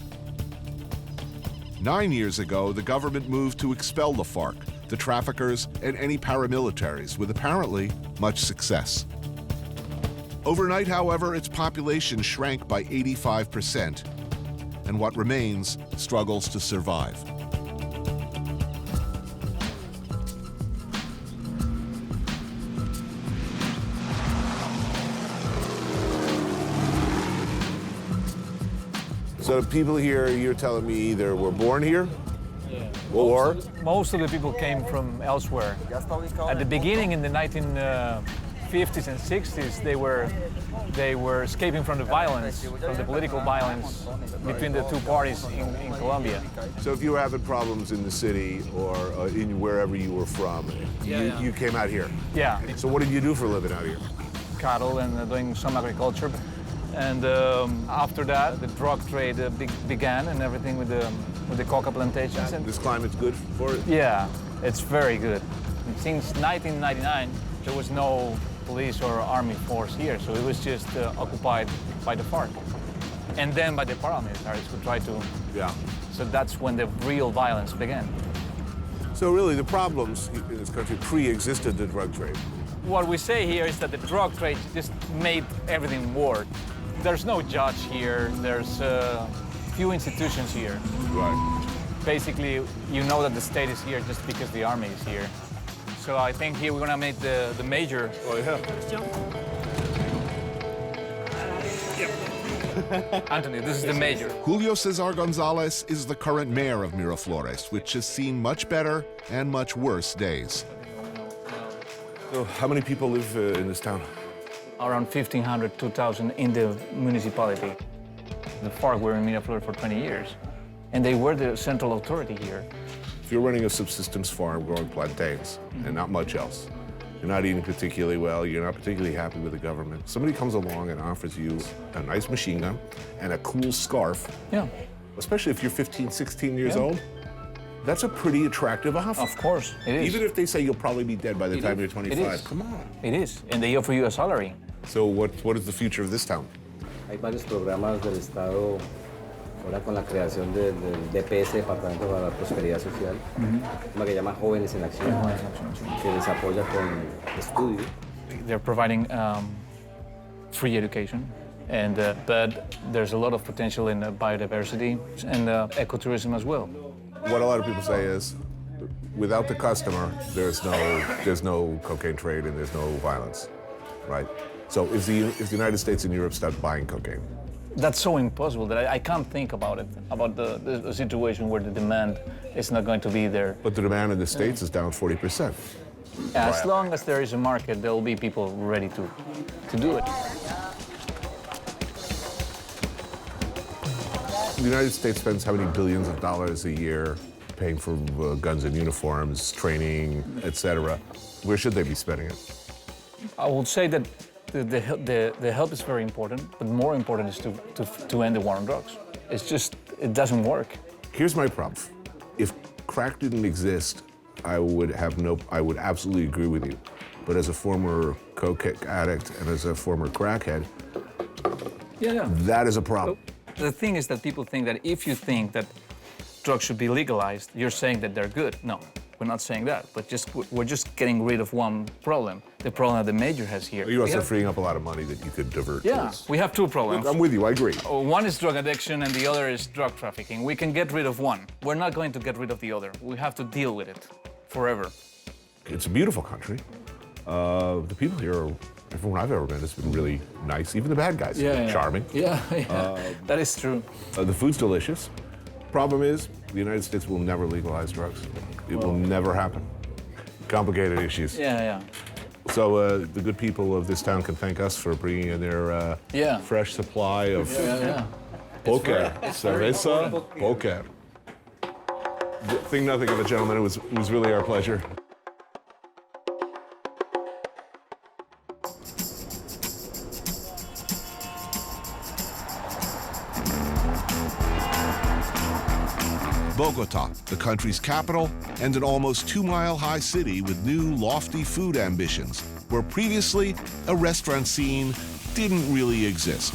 Speaker 1: 9 years ago, the government moved to expel the FARC, the traffickers, and any paramilitaries with apparently much success. Overnight, however, its population shrank by 85%, and what remains struggles to survive.
Speaker 8: So the people here, you're telling me either were born here, or?
Speaker 15: Most of the people came from elsewhere. At the beginning, in the 1950s and 60s, they were escaping from the violence, from the political violence between the two parties in Colombia.
Speaker 8: So if you were having problems in the city or in wherever you were from, you came out here?
Speaker 15: Yeah.
Speaker 8: So what did you do for a living out here?
Speaker 15: Cattle and doing some agriculture. And after that, the drug trade began and everything with the coca plantations. And
Speaker 8: this climate's good for it?
Speaker 15: Yeah, it's very good. And since 1999, there was no police or army force here, so it was just occupied by the FARC. And then by the paramilitaries who tried to...
Speaker 8: Yeah.
Speaker 15: So that's when the real violence began.
Speaker 8: So really, the problems in this country pre-existed the drug trade.
Speaker 15: What we say here is that the drug trade just made everything worse. There's no judge here, there's few institutions here.
Speaker 8: Right.
Speaker 15: Basically, you know that the state is here just because the army is here. So I think here we're gonna make the major.
Speaker 8: Oh, yeah.
Speaker 15: Anthony, this is the major.
Speaker 1: Julio Cesar Gonzalez is the current mayor of Miraflores, which has seen much better and much worse days.
Speaker 8: So how many people live in this town?
Speaker 15: Around 1,500, 2,000 in the municipality. The FARC were in Miraflores for 20 years, and they were the central authority here.
Speaker 8: If you're running a subsistence farm growing plantains and not much else, you're not eating particularly well, you're not particularly happy with the government, somebody comes along and offers you a nice machine gun and a cool scarf, especially if you're 15, 16 years old, that's a pretty attractive offer.
Speaker 15: Of course, it is.
Speaker 8: Even if they say you'll probably be dead by the time you're 25.
Speaker 15: It is.
Speaker 8: Come on.
Speaker 15: It is, and they offer you a salary.
Speaker 8: So what is the future of this town?
Speaker 18: Hay varios programas del Estado ahora con la creación del DPS, Departamento para la Prosperidad Social, una que llama Jóvenes en Acción, que les apoya con estudios.
Speaker 15: They're providing free education, and but there's a lot of potential in biodiversity and ecotourism as well.
Speaker 8: What a lot of people say is, without the customer, there's no cocaine trade and there's no violence, right? So if the United States and Europe start buying cocaine,
Speaker 15: that's so impossible that I can't think about it, about the situation where the demand is not going to be there.
Speaker 8: But the demand in the States is down 40%.
Speaker 15: As long as there is a market, there will be people ready to do it.
Speaker 8: The United States spends how many billions of dollars a year paying for guns and uniforms, training, etc. Where should they be spending it?
Speaker 15: I would say that the help is very important, but more important is to end the war on drugs. It's just, it doesn't work.
Speaker 8: Here's my problem. If crack didn't exist, I would absolutely agree with you. But as a former coke addict and as a former crackhead, that is a problem.
Speaker 15: The thing is that people think that if you think that drugs should be legalized, you're saying that they're good. No, we're not saying that, but we're just getting rid of one problem, the problem that the major has here.
Speaker 8: You're also freeing up a lot of money that you could divert.
Speaker 15: Yeah, we have two problems.
Speaker 8: I'm with you, I agree.
Speaker 15: One is drug addiction and the other is drug trafficking. We can get rid of one. We're not going to get rid of the other. We have to deal with it forever.
Speaker 8: It's a beautiful country. The people here, everyone I've ever met has been really nice. Even the bad guys, charming.
Speaker 15: Yeah, that is true.
Speaker 8: The food's delicious. Problem is, the United States will never legalize drugs. It will never happen. Complicated issues.
Speaker 15: Yeah.
Speaker 8: So the good people of this town can thank us for bringing in their fresh supply of poker, cerveza, poker. Think nothing of it, gentlemen. It was really our pleasure.
Speaker 1: Bogota, the country's capital, and an almost 2-mile-high city with new, lofty food ambitions, where previously a restaurant scene didn't really exist.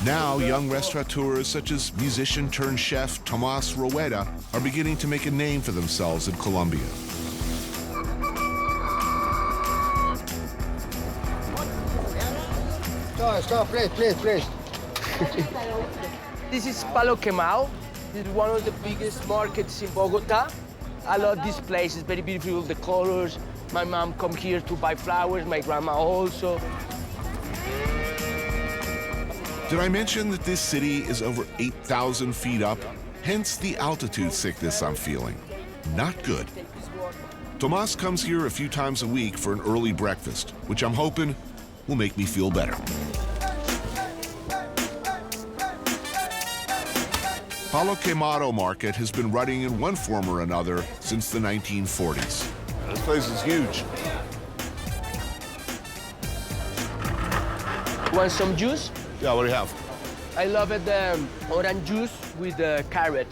Speaker 1: Now, young restaurateurs such as musician-turned-chef Tomas Rueda are beginning to make a name for themselves in Colombia.
Speaker 14: Stop, please.
Speaker 19: This is Palo Quemao. This is one of the biggest markets in Bogota. I love this place. It's very beautiful, the colors. My mom come here to buy flowers, my grandma also.
Speaker 1: Did I mention that this city is over 8,000 feet up? Hence the altitude sickness I'm feeling. Not good. Tomas comes here a few times a week for an early breakfast, which I'm hoping will make me feel better. Palo Quemado Market has been running in one form or another since the 1940s. This place is huge.
Speaker 19: Want some juice?
Speaker 1: Yeah, what do you have?
Speaker 19: I love it, orange juice with carrot.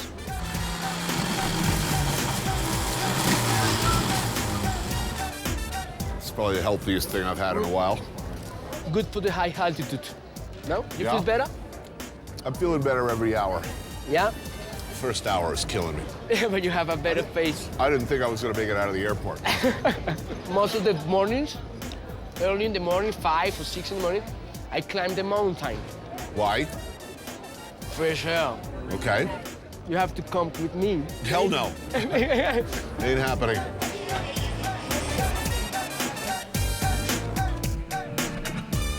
Speaker 1: It's probably the healthiest thing I've had in a while.
Speaker 19: Good for the high altitude. No? You feel better?
Speaker 1: I'm feeling better every hour.
Speaker 19: Yeah?
Speaker 1: First hour is killing me.
Speaker 19: But you have a better face.
Speaker 1: I didn't think I was going to make it out of the airport.
Speaker 19: Most of the mornings, early in the morning, 5 or 6 in the morning, I climb the mountain.
Speaker 1: Why?
Speaker 19: Fresh air.
Speaker 1: Okay.
Speaker 19: You have to come with me.
Speaker 1: Hell no. Ain't happening.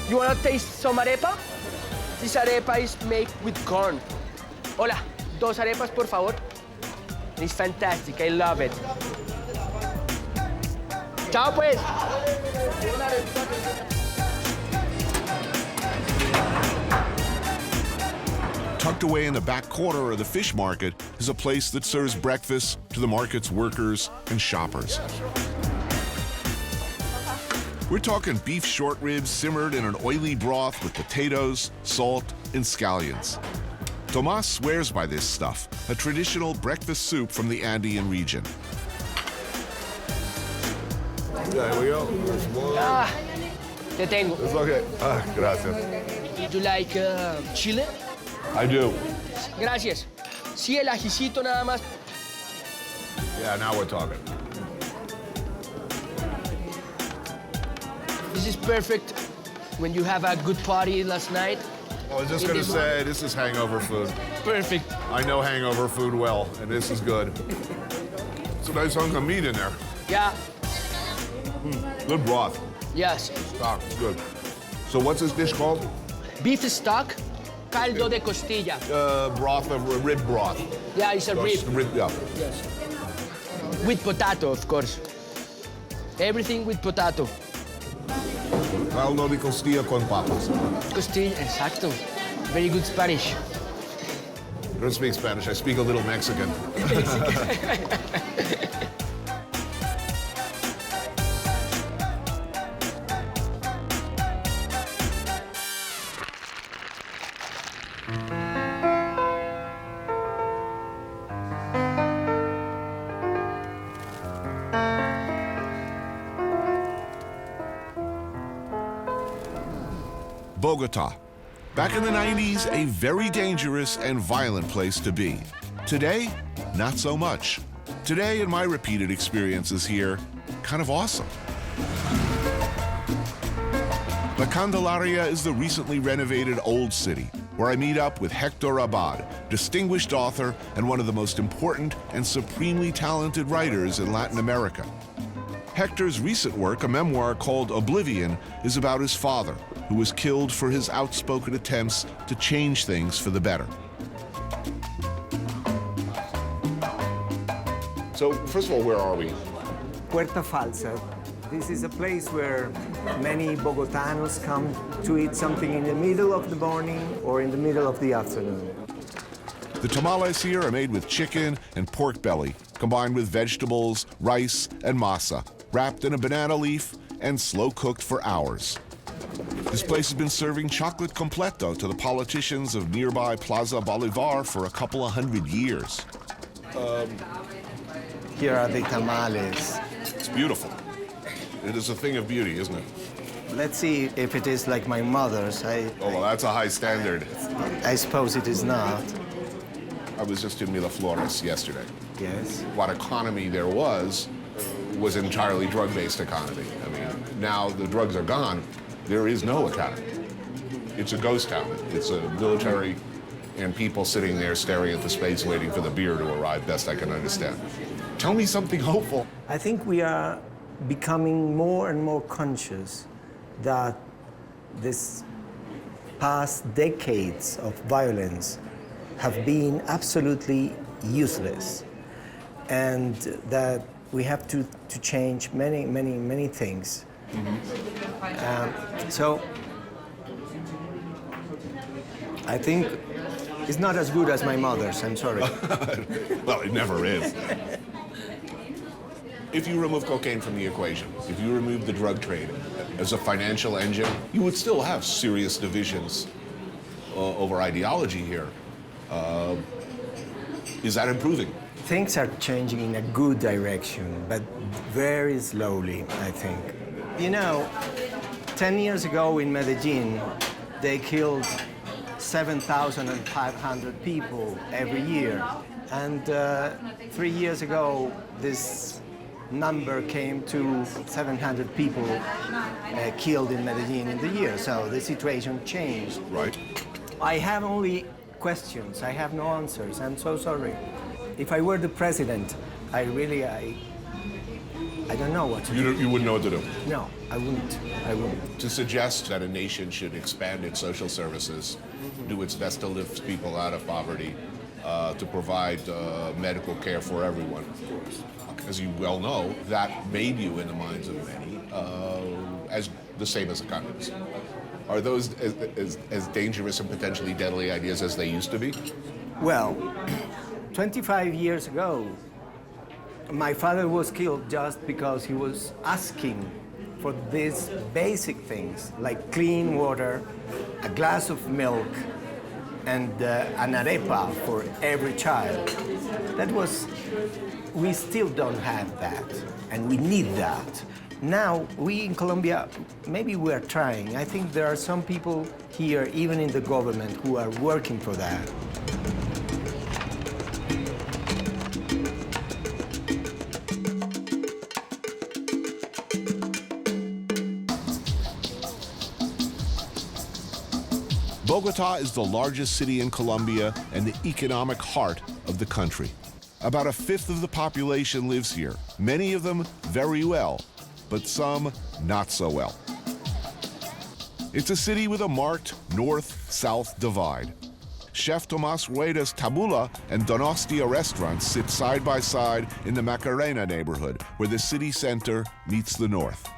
Speaker 19: You want to taste some arepa? This arepa is made with corn. Hola, 2 arepas, por favor. It's fantastic. I love it. Chao, pues.
Speaker 1: Tucked away in the back corner of the fish market is a place that serves breakfast to the market's workers and shoppers. We're talking beef short ribs simmered in an oily broth with potatoes, salt, and scallions. Tomas swears by this stuff, a traditional breakfast soup from the Andean region.
Speaker 8: There we go.
Speaker 19: Te tengo.
Speaker 8: It's okay. Gracias.
Speaker 19: You like chile?
Speaker 8: I do.
Speaker 19: Gracias. Sí, el ajicito nada más.
Speaker 8: Yeah, now we're talking.
Speaker 19: This is perfect when you have a good party last night.
Speaker 8: I was just going to say, this is hangover food.
Speaker 19: Perfect.
Speaker 8: I know hangover food well, and this is good. It's a nice hunk of meat in there.
Speaker 19: Yeah.
Speaker 8: Good broth.
Speaker 19: Yes.
Speaker 8: Stock, it's good. So what's this dish called?
Speaker 19: Beef stock, caldo de costilla.
Speaker 8: Broth of rib broth.
Speaker 19: Yeah, it's a rib.
Speaker 8: Yeah.
Speaker 19: Yes. With potato, of course. Everything with potato.
Speaker 8: Caldo de costilla con papas.
Speaker 19: Costilla, exacto. Very good Spanish.
Speaker 8: I don't speak Spanish. I speak a little Mexican.
Speaker 1: Bogota. Back in the 90s, a very dangerous and violent place to be. Today, not so much. Today, in my repeated experiences here, kind of awesome. La Candelaria is the recently renovated Old City, where I meet up with Hector Abad, distinguished author and one of the most important and supremely talented writers in Latin America. Hector's recent work, a memoir called Oblivion, is about his father, who was killed for his outspoken attempts to change things for the better.
Speaker 8: So, first of all, where are we?
Speaker 20: Puerta Falsa. This is a place where many Bogotanos come to eat something in the middle of the morning or in the middle of the afternoon.
Speaker 1: The tamales here are made with chicken and pork belly, combined with vegetables, rice, and masa, wrapped in a banana leaf and slow-cooked for hours. This place has been serving chocolate completo to the politicians of nearby Plaza Bolivar for a couple of 100 years.
Speaker 20: Here are the tamales.
Speaker 8: It's beautiful. It is a thing of beauty, isn't it?
Speaker 20: Let's see if it is like my mother's.
Speaker 8: Oh, well, that's a high standard.
Speaker 20: I suppose it is not.
Speaker 8: I was just in Miraflores yesterday.
Speaker 20: Yes.
Speaker 8: What economy there was entirely drug-based economy. I mean, now the drugs are gone, there is no economy. it's a ghost town. It's a military and people sitting there staring at the space waiting for the beer to arrive, best I can understand. Tell me something hopeful.
Speaker 20: I think we are becoming more and more conscious that this past decades of violence have been absolutely useless, and that we have to change many things. So I think it's not as good as my mother's, I'm sorry.
Speaker 8: Well, it never is. If you remove cocaine from the equation, if you remove the drug trade as a financial engine, you would still have serious divisions over ideology here. Is that improving?
Speaker 20: Things are changing in a good direction, but very slowly, I think. You know, 10 years ago in Medellin, they killed 7,500 people every year. And 3 years ago, this number came to 700 people killed in Medellin in the year. So the situation changed.
Speaker 8: Right.
Speaker 20: I have only questions. I have no answers. I'm so sorry. If I were the president, I don't know what to do.
Speaker 8: You wouldn't know what to do?
Speaker 20: No, I wouldn't.
Speaker 8: To suggest that a nation should expand its social services, do its best to lift people out of poverty, to provide medical care for everyone. As you well know, that made you, in the minds of many, as the same as the communists. Are those as dangerous and potentially deadly ideas as they used to be?
Speaker 20: Well, 25 years ago, my father was killed just because he was asking for these basic things like clean water, a glass of milk, and an arepa for every child. We still don't have that, and we need that. Now, we in Colombia, maybe we're trying. I think there are some people here, even in the government, who are working for that.
Speaker 1: Bogota is the largest city in Colombia and the economic heart of the country. About a fifth of the population lives here, many of them very well, but some not so well. It's a city with a marked north-south divide. Chef Tomas Rueda's Tabula and Donostia restaurants sit side by side in the Macarena neighborhood, where the city center meets the north.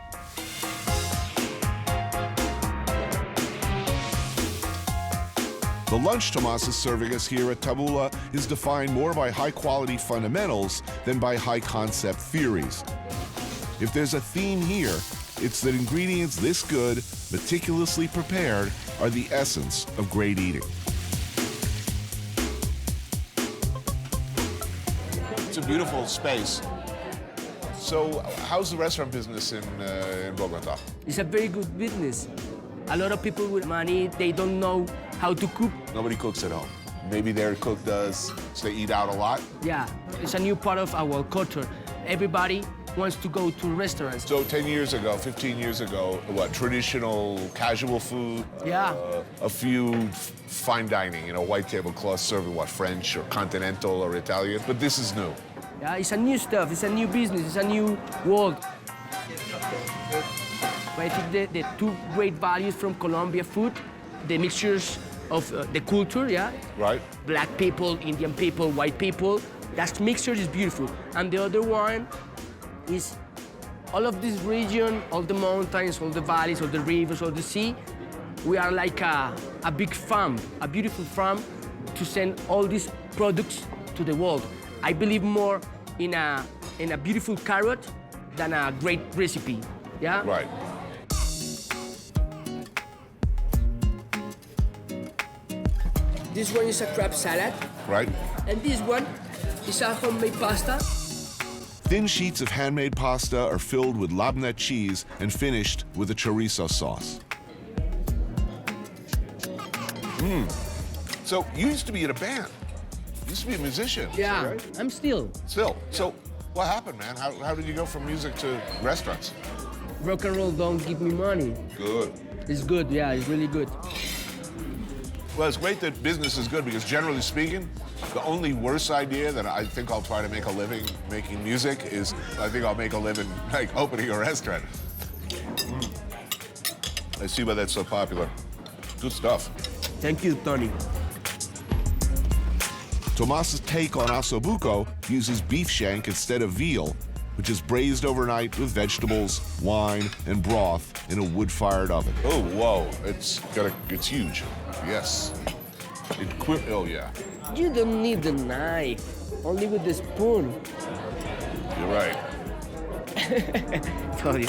Speaker 1: The lunch Tomas is serving us here at Tabula is defined more by high-quality fundamentals than by high-concept theories. If there's a theme here, it's that ingredients this good, meticulously prepared, are the essence of great eating. It's a beautiful space. So, how's the restaurant business in Bogota?
Speaker 19: It's a very good business. A lot of people with money, they don't know how to cook.
Speaker 1: Nobody cooks at home. Maybe their cook does, so they eat out a lot?
Speaker 19: Yeah, it's a new part of our culture. Everybody wants to go to restaurants.
Speaker 8: So 10 years ago, 15 years ago, what, traditional casual food?
Speaker 19: Yeah.
Speaker 8: A few fine dining, white tablecloth serving what, French or continental or Italian, but this is new.
Speaker 19: Yeah, it's a new stuff, it's a new business, it's a new world. I think the two great values from Colombia food, the mixtures of the culture, yeah?
Speaker 8: Right.
Speaker 19: Black people, Indian people, white people. That mixture is beautiful. And the other one is all of this region, all the mountains, all the valleys, all the rivers, all the sea. We are like a big farm, a beautiful farm to send all these products to the world. I believe more in a beautiful carrot than a great recipe, yeah?
Speaker 8: Right.
Speaker 19: This one is a crab salad.
Speaker 8: Right.
Speaker 19: And this one is a homemade pasta.
Speaker 1: Thin sheets of handmade pasta are filled with labneh cheese and finished with a chorizo sauce.
Speaker 8: So you used to be in a band. You used to be a musician.
Speaker 19: Yeah,
Speaker 8: right?
Speaker 19: I'm still.
Speaker 8: Still. So what happened, man? How did you go from music to restaurants?
Speaker 19: Rock and roll don't give me money.
Speaker 8: Good.
Speaker 19: It's good, yeah, it's really good.
Speaker 8: Well, it's great that business is good because generally speaking, the only worse idea that I think I'll try to make a living making music is I think I'll make a living like opening a restaurant. I see why that's so popular. Good stuff.
Speaker 19: Thank you, Tony.
Speaker 1: Tomas's take on ossobuco uses beef shank instead of veal, which is braised overnight with vegetables, wine, and broth in a wood-fired oven.
Speaker 8: Oh, whoa, it's huge. Yes. Oh, yeah.
Speaker 19: You don't need the knife, only with the spoon.
Speaker 8: You're right.
Speaker 19: Told you.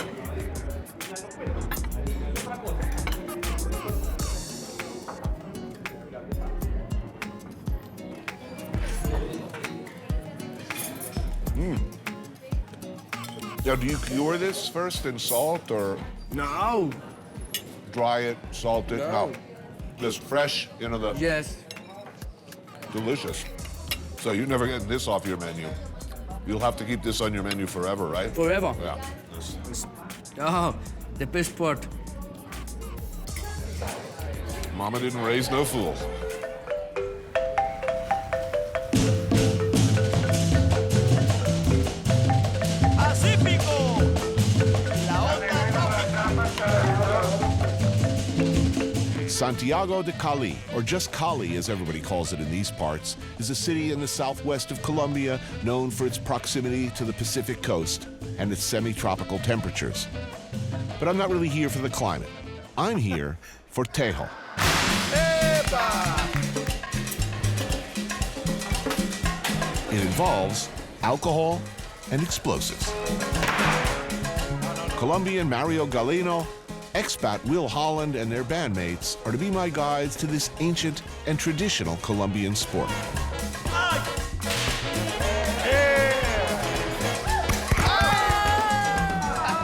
Speaker 8: Now, do you cure this first in salt or?
Speaker 19: No.
Speaker 8: Dry it, salt it?
Speaker 19: No.
Speaker 8: Just fresh into the.
Speaker 19: Yes.
Speaker 8: Delicious. So you're never getting this off your menu. You'll have to keep this on your menu forever, right?
Speaker 19: Forever.
Speaker 8: Yeah.
Speaker 19: Oh, the best part.
Speaker 8: Mama didn't raise no fool.
Speaker 1: Santiago de Cali, or just Cali as everybody calls it in these parts, is a city in the southwest of Colombia known for its proximity to the Pacific coast and its semi-tropical temperatures. But I'm not really here for the climate. I'm here for Tejo. It involves alcohol and explosives. Colombian Mario Galeno, expat Will Holland, and their bandmates are to be my guides to this ancient and traditional Colombian sport.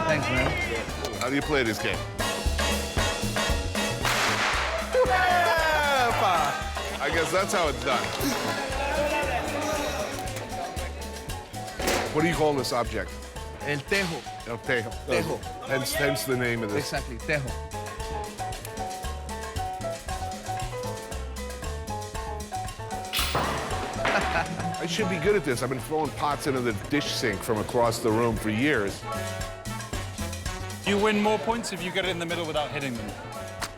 Speaker 15: Thanks, man.
Speaker 8: How do you play this game? I guess that's how it's done. What do you call this object?
Speaker 15: El Tejo.
Speaker 8: El Tejo.
Speaker 15: Tejo.
Speaker 8: Hence the name of this.
Speaker 15: Exactly, Tejo.
Speaker 8: I should be good at this. I've been throwing pots into the dish sink from across the room for years.
Speaker 21: You win more points if you get it in the middle without hitting them.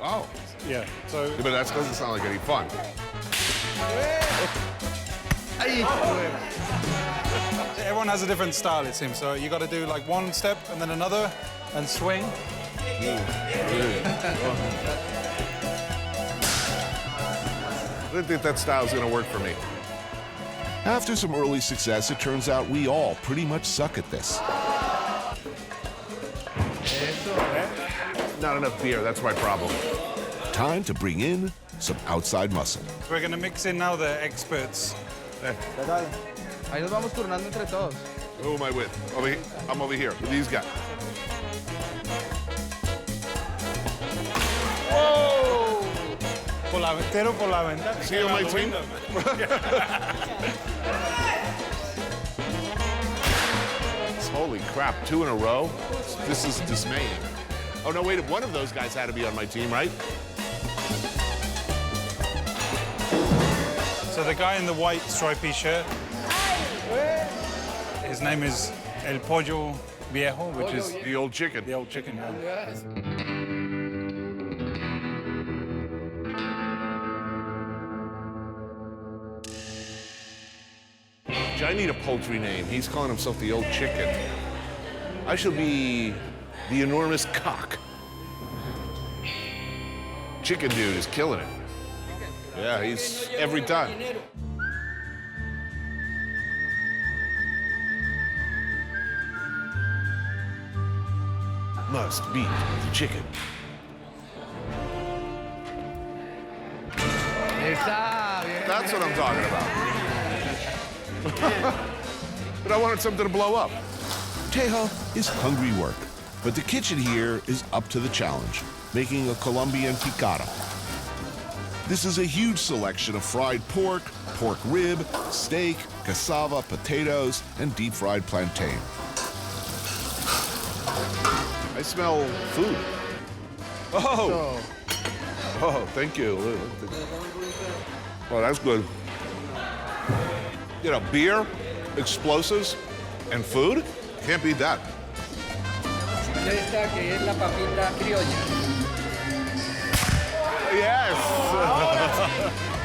Speaker 8: Oh.
Speaker 21: Yeah, so...
Speaker 8: Yeah, but that doesn't sound like any fun.
Speaker 21: Everyone has a different style, it seems. So you got to do like one step and then another and swing.
Speaker 8: I don't think that style's going to work for me.
Speaker 1: After some early success, it turns out we all pretty much suck at this.
Speaker 8: Not enough beer, that's my problem.
Speaker 1: Time to bring in some outside muscle.
Speaker 21: We're going to mix in now the experts.
Speaker 15: Ahí nos vamos turnando entre todos.
Speaker 8: Who am I with? I'm over here with these guys.
Speaker 21: Whoa! Por la ventana.
Speaker 8: See you on my team? Holy crap, 2 in a row? This is dismaying. Oh, no, wait, one of those guys had to be on my team, right?
Speaker 21: So the guy in the white stripy shirt, his name is El Pollo Viejo, which is...
Speaker 8: The old chicken.
Speaker 21: The old chicken, yeah.
Speaker 15: Yes.
Speaker 8: I need a poultry name. He's calling himself the old chicken. I shall be the enormous cock. Chicken dude is killing it. Yeah, he's every time. Must be the chicken. That's what I'm talking about. But I wanted something to blow up.
Speaker 1: Tejo is hungry work, but the kitchen here is up to the challenge, making a Colombian picada. This is a huge selection of fried pork, pork rib, steak, cassava, potatoes, and deep-fried plantain.
Speaker 8: I smell food. Oh! Oh, thank you. Oh, that's good. You know, beer, explosives, and food? Can't beat that.
Speaker 14: Esta que es la papita criolla.
Speaker 8: Yes!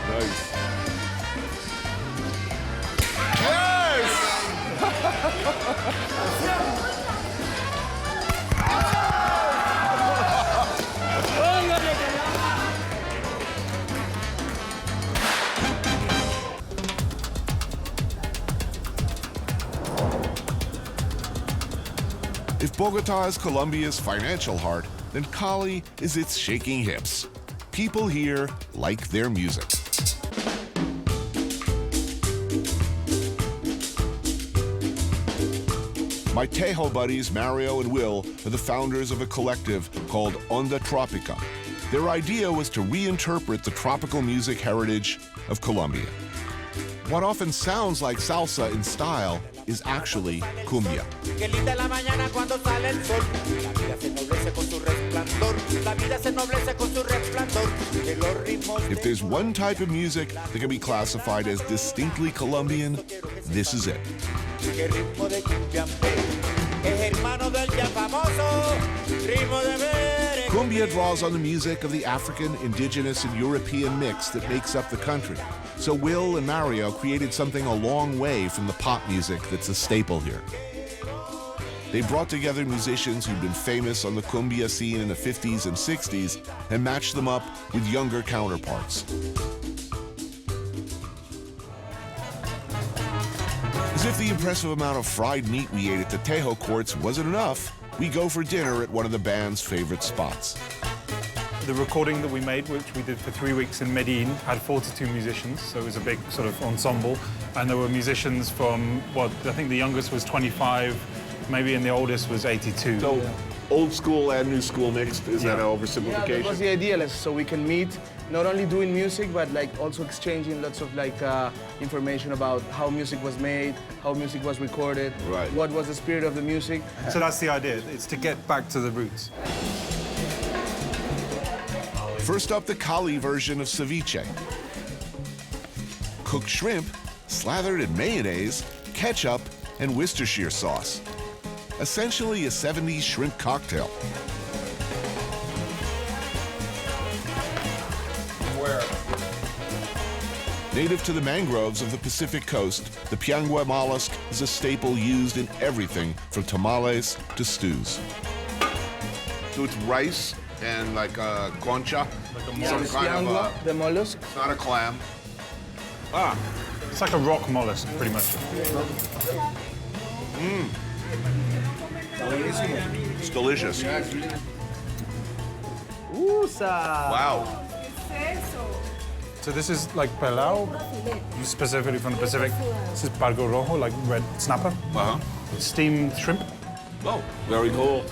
Speaker 8: Nice.
Speaker 1: If Bogota is Colombia's financial heart, then Cali is its shaking hips. People here like their music. My Tejo buddies, Mario and Will, are the founders of a collective called Onda Tropica. Their idea was to reinterpret the tropical music heritage of Colombia. What often sounds like salsa in style is actually cumbia. If there's one type of music that can be classified as distinctly Colombian, this is it. Cumbia draws on the music of the African, indigenous, and European mix that makes up the country. So Will and Mario created something a long way from the pop music that's a staple here. They brought together musicians who'd been famous on the cumbia scene in the 50s and 60s and matched them up with younger counterparts. As if the impressive amount of fried meat we ate at the Tejo courts wasn't enough, we go for dinner at one of the band's favorite spots.
Speaker 21: The recording that we made, which we did for 3 weeks in Medellin, had 42 musicians, so it was a big sort of ensemble. And there were musicians from, I think the youngest was 25, maybe, and the oldest was 82.
Speaker 8: So old school and new school mixed, is that an oversimplification?
Speaker 7: Yeah, that was the idea, so we can meet, not only doing music, but like also exchanging lots of information about how music was made, how music was recorded, what was the spirit of the music.
Speaker 21: So that's the idea, it's to get back to the roots.
Speaker 1: First up, the Cali version of ceviche. Cooked shrimp, slathered in mayonnaise, ketchup, and Worcestershire sauce. Essentially a 70s shrimp cocktail. Native to the mangroves of the Pacific coast, the piangua mollusk is a staple used in everything from tamales to stews.
Speaker 8: So it's rice and like a concha, some kind of
Speaker 7: the mollusk.
Speaker 8: It's not a clam.
Speaker 21: Ah, it's like a rock mollusk, pretty much.
Speaker 8: Mmm. It's delicious. Wow.
Speaker 21: So this is like pilau, specifically from the Pacific. This is pargo rojo, like red snapper. Steamed shrimp.
Speaker 8: Oh, very cool.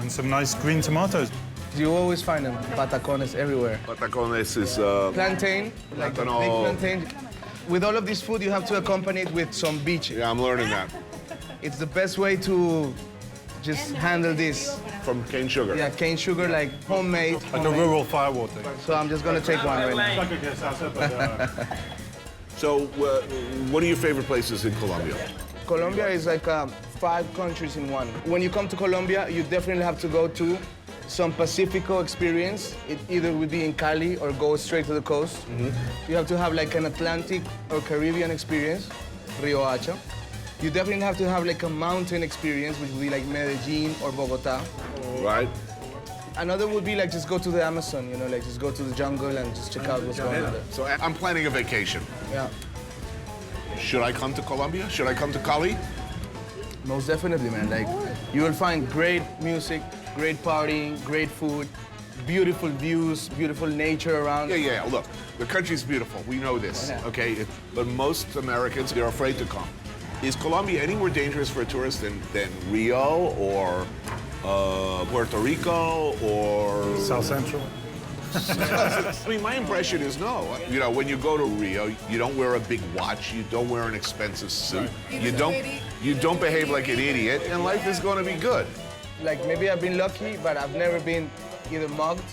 Speaker 21: And some nice green tomatoes.
Speaker 7: You always find them, patacones everywhere.
Speaker 8: Patacones is...
Speaker 7: plantain, like big plantain. With all of this food, you have to accompany it with some beach.
Speaker 8: Yeah, I'm learning that.
Speaker 7: It's the best way to just handle this.
Speaker 8: From cane sugar?
Speaker 7: Yeah, cane sugar, like homemade.
Speaker 21: Like a rural firewater.
Speaker 7: So I'm just gonna take one right now.
Speaker 8: So, what are your favorite places in Colombia?
Speaker 7: Colombia is like 5 countries in one. When you come to Colombia, you definitely have to go to some Pacifico experience. It either would be in Cali or go straight to the coast. You have to have like an Atlantic or Caribbean experience, Riohacha. You definitely have to have like a mountain experience, which would be like Medellin or Bogota.
Speaker 8: Right.
Speaker 7: Another would be like just go to the Amazon, you know, like just go to the jungle and just check out what's going on there.
Speaker 8: So I'm planning a vacation.
Speaker 7: Yeah.
Speaker 8: Should I come to Colombia? Should I come to Cali?
Speaker 7: Most definitely, man. Like, you will find great music, great partying, great food, beautiful views, beautiful nature around.
Speaker 8: Yeah. Look, the country's beautiful. We know this, okay? But most Americans, they're afraid to come. Is Colombia any more dangerous for a tourist than Rio or Puerto Rico or...
Speaker 21: South Central?
Speaker 8: I mean, my impression is no. You know, when you go to Rio, you don't wear a big watch, you don't wear an expensive suit, you don't behave like an idiot, and life is going to be good.
Speaker 7: Like, maybe I've been lucky, but I've never been either mugged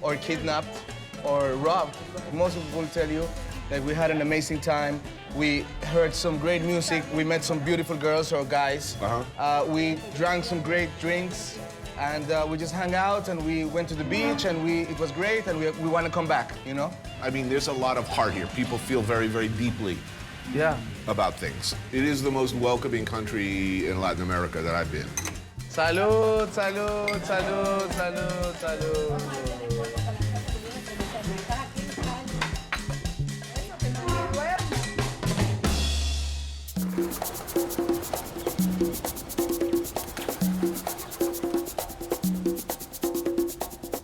Speaker 7: or kidnapped or Rob, most of them will tell you that we had an amazing time. We heard some great music. We met some beautiful girls or guys. We drank some great drinks, and we just hung out, and we went to the beach, and it was great, and we want to come back, you know?
Speaker 8: I mean, there's a lot of heart here. People feel very, very deeply about things. It is the most welcoming country in Latin America that I've been.
Speaker 7: Salud, salud, salud, salud, salud.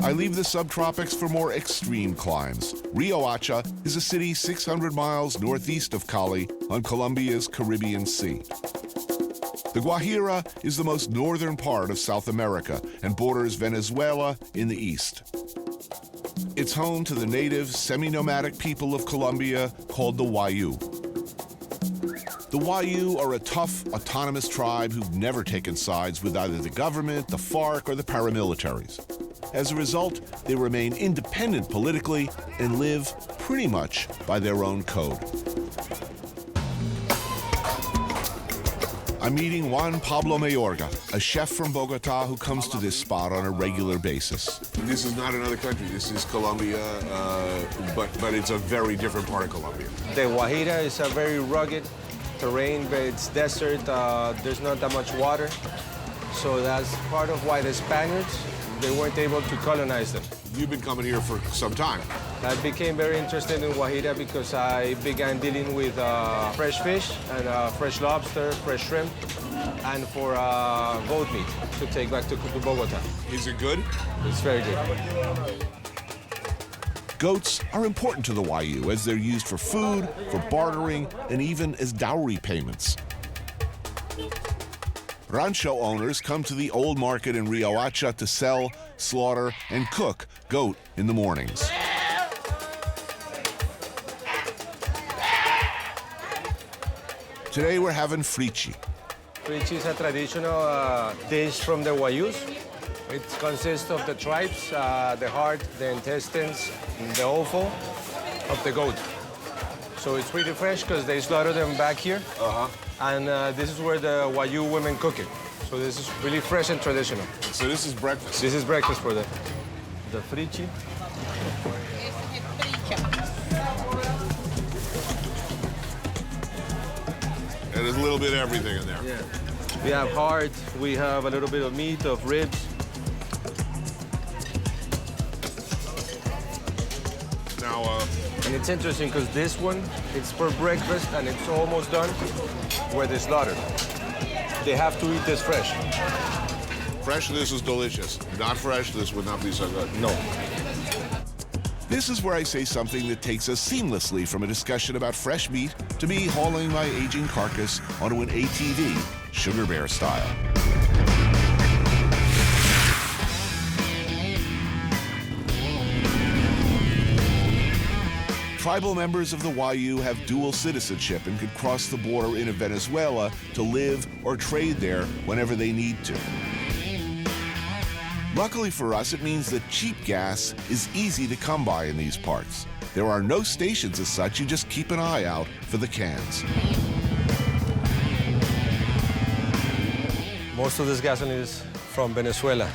Speaker 1: I leave the subtropics for more extreme climes. Riohacha is a city 600 miles northeast of Cali on Colombia's Caribbean Sea. The Guajira is the most northern part of South America and borders Venezuela in the east. It's home to the native, semi-nomadic people of Colombia called the Wayuu. The Wayuu are a tough, autonomous tribe who've never taken sides with either the government, the FARC, or the paramilitaries. As a result, they remain independent politically and live pretty much by their own code. I'm meeting Juan Pablo Mayorga, a chef from Bogota who comes to this spot on a regular basis.
Speaker 8: This is not another country. This is Colombia, but it's a very different part of Colombia.
Speaker 4: The Guajira is a very rugged terrain, but it's desert. There's not that much water. So that's part of why the Spaniards, they weren't able to colonize them.
Speaker 8: You've been coming here for some time.
Speaker 4: I became very interested in Guajira because I began dealing with fresh fish and fresh lobster, fresh shrimp, and for goat meat to take back to Bogota.
Speaker 8: Is it good?
Speaker 4: It's very good.
Speaker 1: Goats are important to the Wayuu as they're used for food, for bartering, and even as dowry payments. Rancho owners come to the old market in Riohacha to sell, slaughter, and cook goat in the mornings. Today we're having frichi.
Speaker 4: Frichi is a traditional dish from the Wayúus. It consists of the tripes, the heart, the intestines, the offal of the goat. So it's pretty fresh because they slaughter them back here. And this is where the Wayuu women cook it. So this is really fresh and traditional.
Speaker 8: So this is breakfast?
Speaker 4: This is breakfast for the frichi.
Speaker 8: And there's a little bit of everything in there.
Speaker 4: Yeah. We have heart, we have a little bit of meat, of ribs.
Speaker 8: Now,
Speaker 4: and it's interesting because this one, it's for breakfast and it's almost done where they slaughter. They have to eat this fresh.
Speaker 8: Fresh, this is delicious. Not fresh, this would not be so good.
Speaker 4: No.
Speaker 1: This is where I say something that takes us seamlessly from a discussion about fresh meat to me hauling my aging carcass onto an ATV, Sugar Bear style. Tribal members of the Wayuu have dual citizenship and could cross the border into Venezuela to live or trade there whenever they need to. Luckily for us, it means that cheap gas is easy to come by in these parts. There are no stations as such, you just keep an eye out for the cans.
Speaker 4: Most of this gasoline is from Venezuela.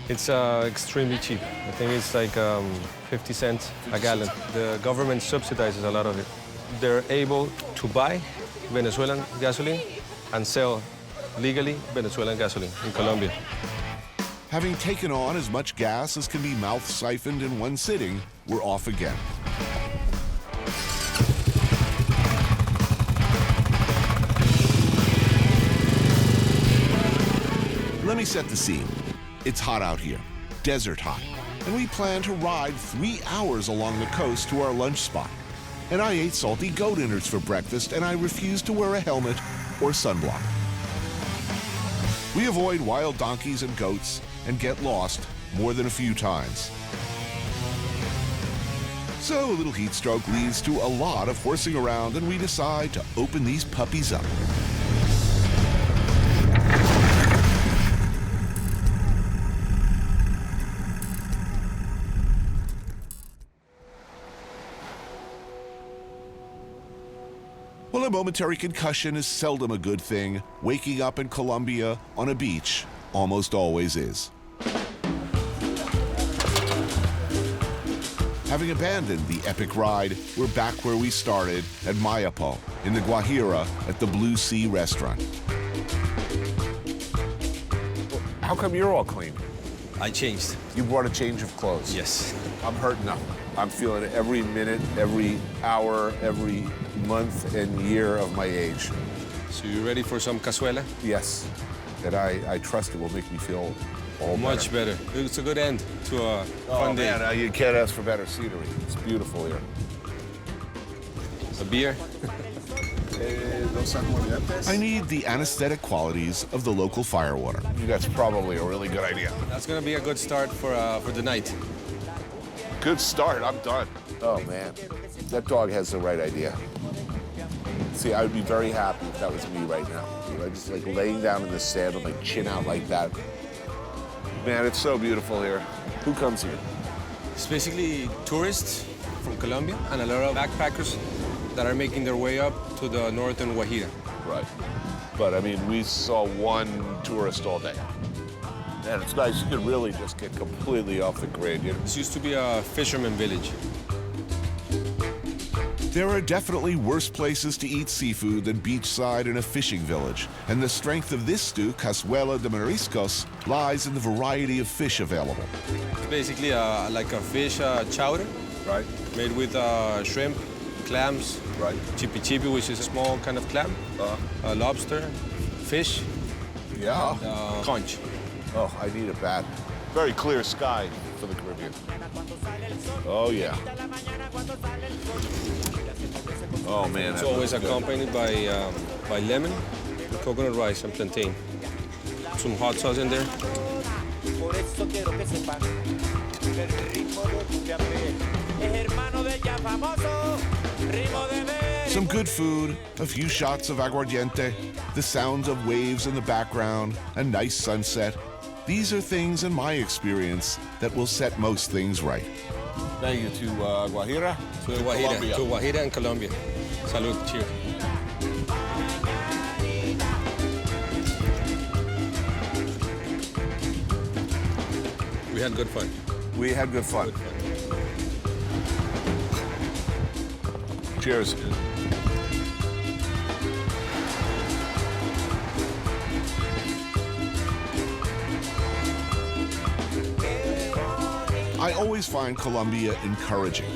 Speaker 4: It's extremely cheap. I think it's like 50 cents a gallon. The government subsidizes a lot of it. They're able to buy Venezuelan gasoline and sell legally Venezuelan gasoline in Colombia.
Speaker 1: Having taken on as much gas as can be mouth-siphoned in one sitting, we're off again. Let me set the scene. It's hot out here, desert hot, and we plan to ride 3 hours along the coast to our lunch spot. And I ate salty goat innards for breakfast, and I refuse to wear a helmet or sunblock. We avoid wild donkeys and goats and get lost more than a few times. So a little heat stroke leads to a lot of horsing around, and we decide to open these puppies up. Well, a momentary concussion is seldom a good thing. Waking up in Colombia on a beach almost always is. Having abandoned the epic ride, we're back where we started at Mayapo, in the Guajira at the Blue Sea restaurant.
Speaker 8: How come you're all clean?
Speaker 12: I changed.
Speaker 8: You brought a change of clothes?
Speaker 12: Yes.
Speaker 8: I'm hurting up. I'm feeling it every minute, every hour, every month and year of my age.
Speaker 12: So you ready for some cazuela?
Speaker 8: Yes. And I trust it will make me feel all
Speaker 12: Much better. It's a good end to a fun day.
Speaker 8: Man, you can't ask for better scenery. It's beautiful here.
Speaker 12: A beer?
Speaker 1: I need the anesthetic qualities of the local firewater.
Speaker 8: That's probably a really good idea.
Speaker 12: That's gonna be a good start for the night.
Speaker 8: Good start, I'm done. Oh man, that dog has the right idea. See, I would be very happy if that was me right now. You know, just like laying down in the sand with my chin out like that. Man, it's so beautiful here. Who comes here?
Speaker 12: It's basically tourists from Colombia and a lot of backpackers that are making their way up to the northern Guajira.
Speaker 8: Right. But I mean, we saw one tourist all day. And it's nice, you can really just get completely off the grid. You know?
Speaker 12: This used to be a fisherman village.
Speaker 1: There are definitely worse places to eat seafood than beachside in a fishing village. And the strength of this stew, Cazuela de Mariscos, lies in the variety of fish available.
Speaker 12: It's basically like a fish chowder,
Speaker 8: right?
Speaker 12: Made with shrimp, clams,
Speaker 8: right?
Speaker 12: Chipi, which is a small kind of clam, lobster, fish,
Speaker 8: yeah,
Speaker 12: and, conch.
Speaker 8: Oh, I need it bad. Very clear sky for the Caribbean. Oh, yeah. Oh, man.
Speaker 12: It's always accompanied by lemon, coconut rice, and plantain. Some hot sauce in there.
Speaker 1: Some good food, a few shots of aguardiente, the sounds of waves in the background, a nice sunset. These are things in my experience that will set most things right.
Speaker 8: Thank you to Guajira.
Speaker 12: To Guajira, to Guajira and Colombia. Salud, cheers. We had good fun.
Speaker 8: We had good fun. Cheers.
Speaker 1: I always find Colombia encouraging.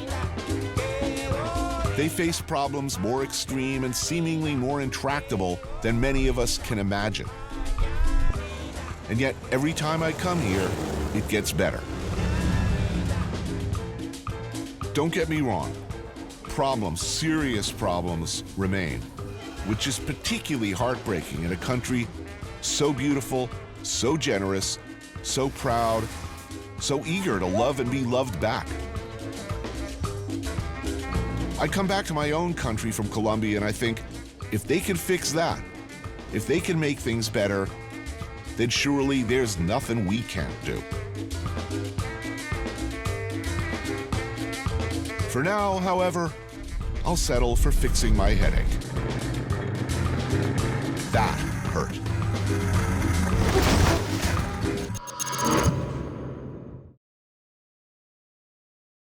Speaker 1: They face problems more extreme and seemingly more intractable than many of us can imagine. And yet, every time I come here, it gets better. Don't get me wrong. Problems, serious problems, remain, which is particularly heartbreaking in a country so beautiful, so generous, so proud, so eager to love and be loved back. I come back to my own country from Colombia and I think, if they can fix that, if they can make things better, then surely there's nothing we can't do. For now, however, I'll settle for fixing my headache. That hurt.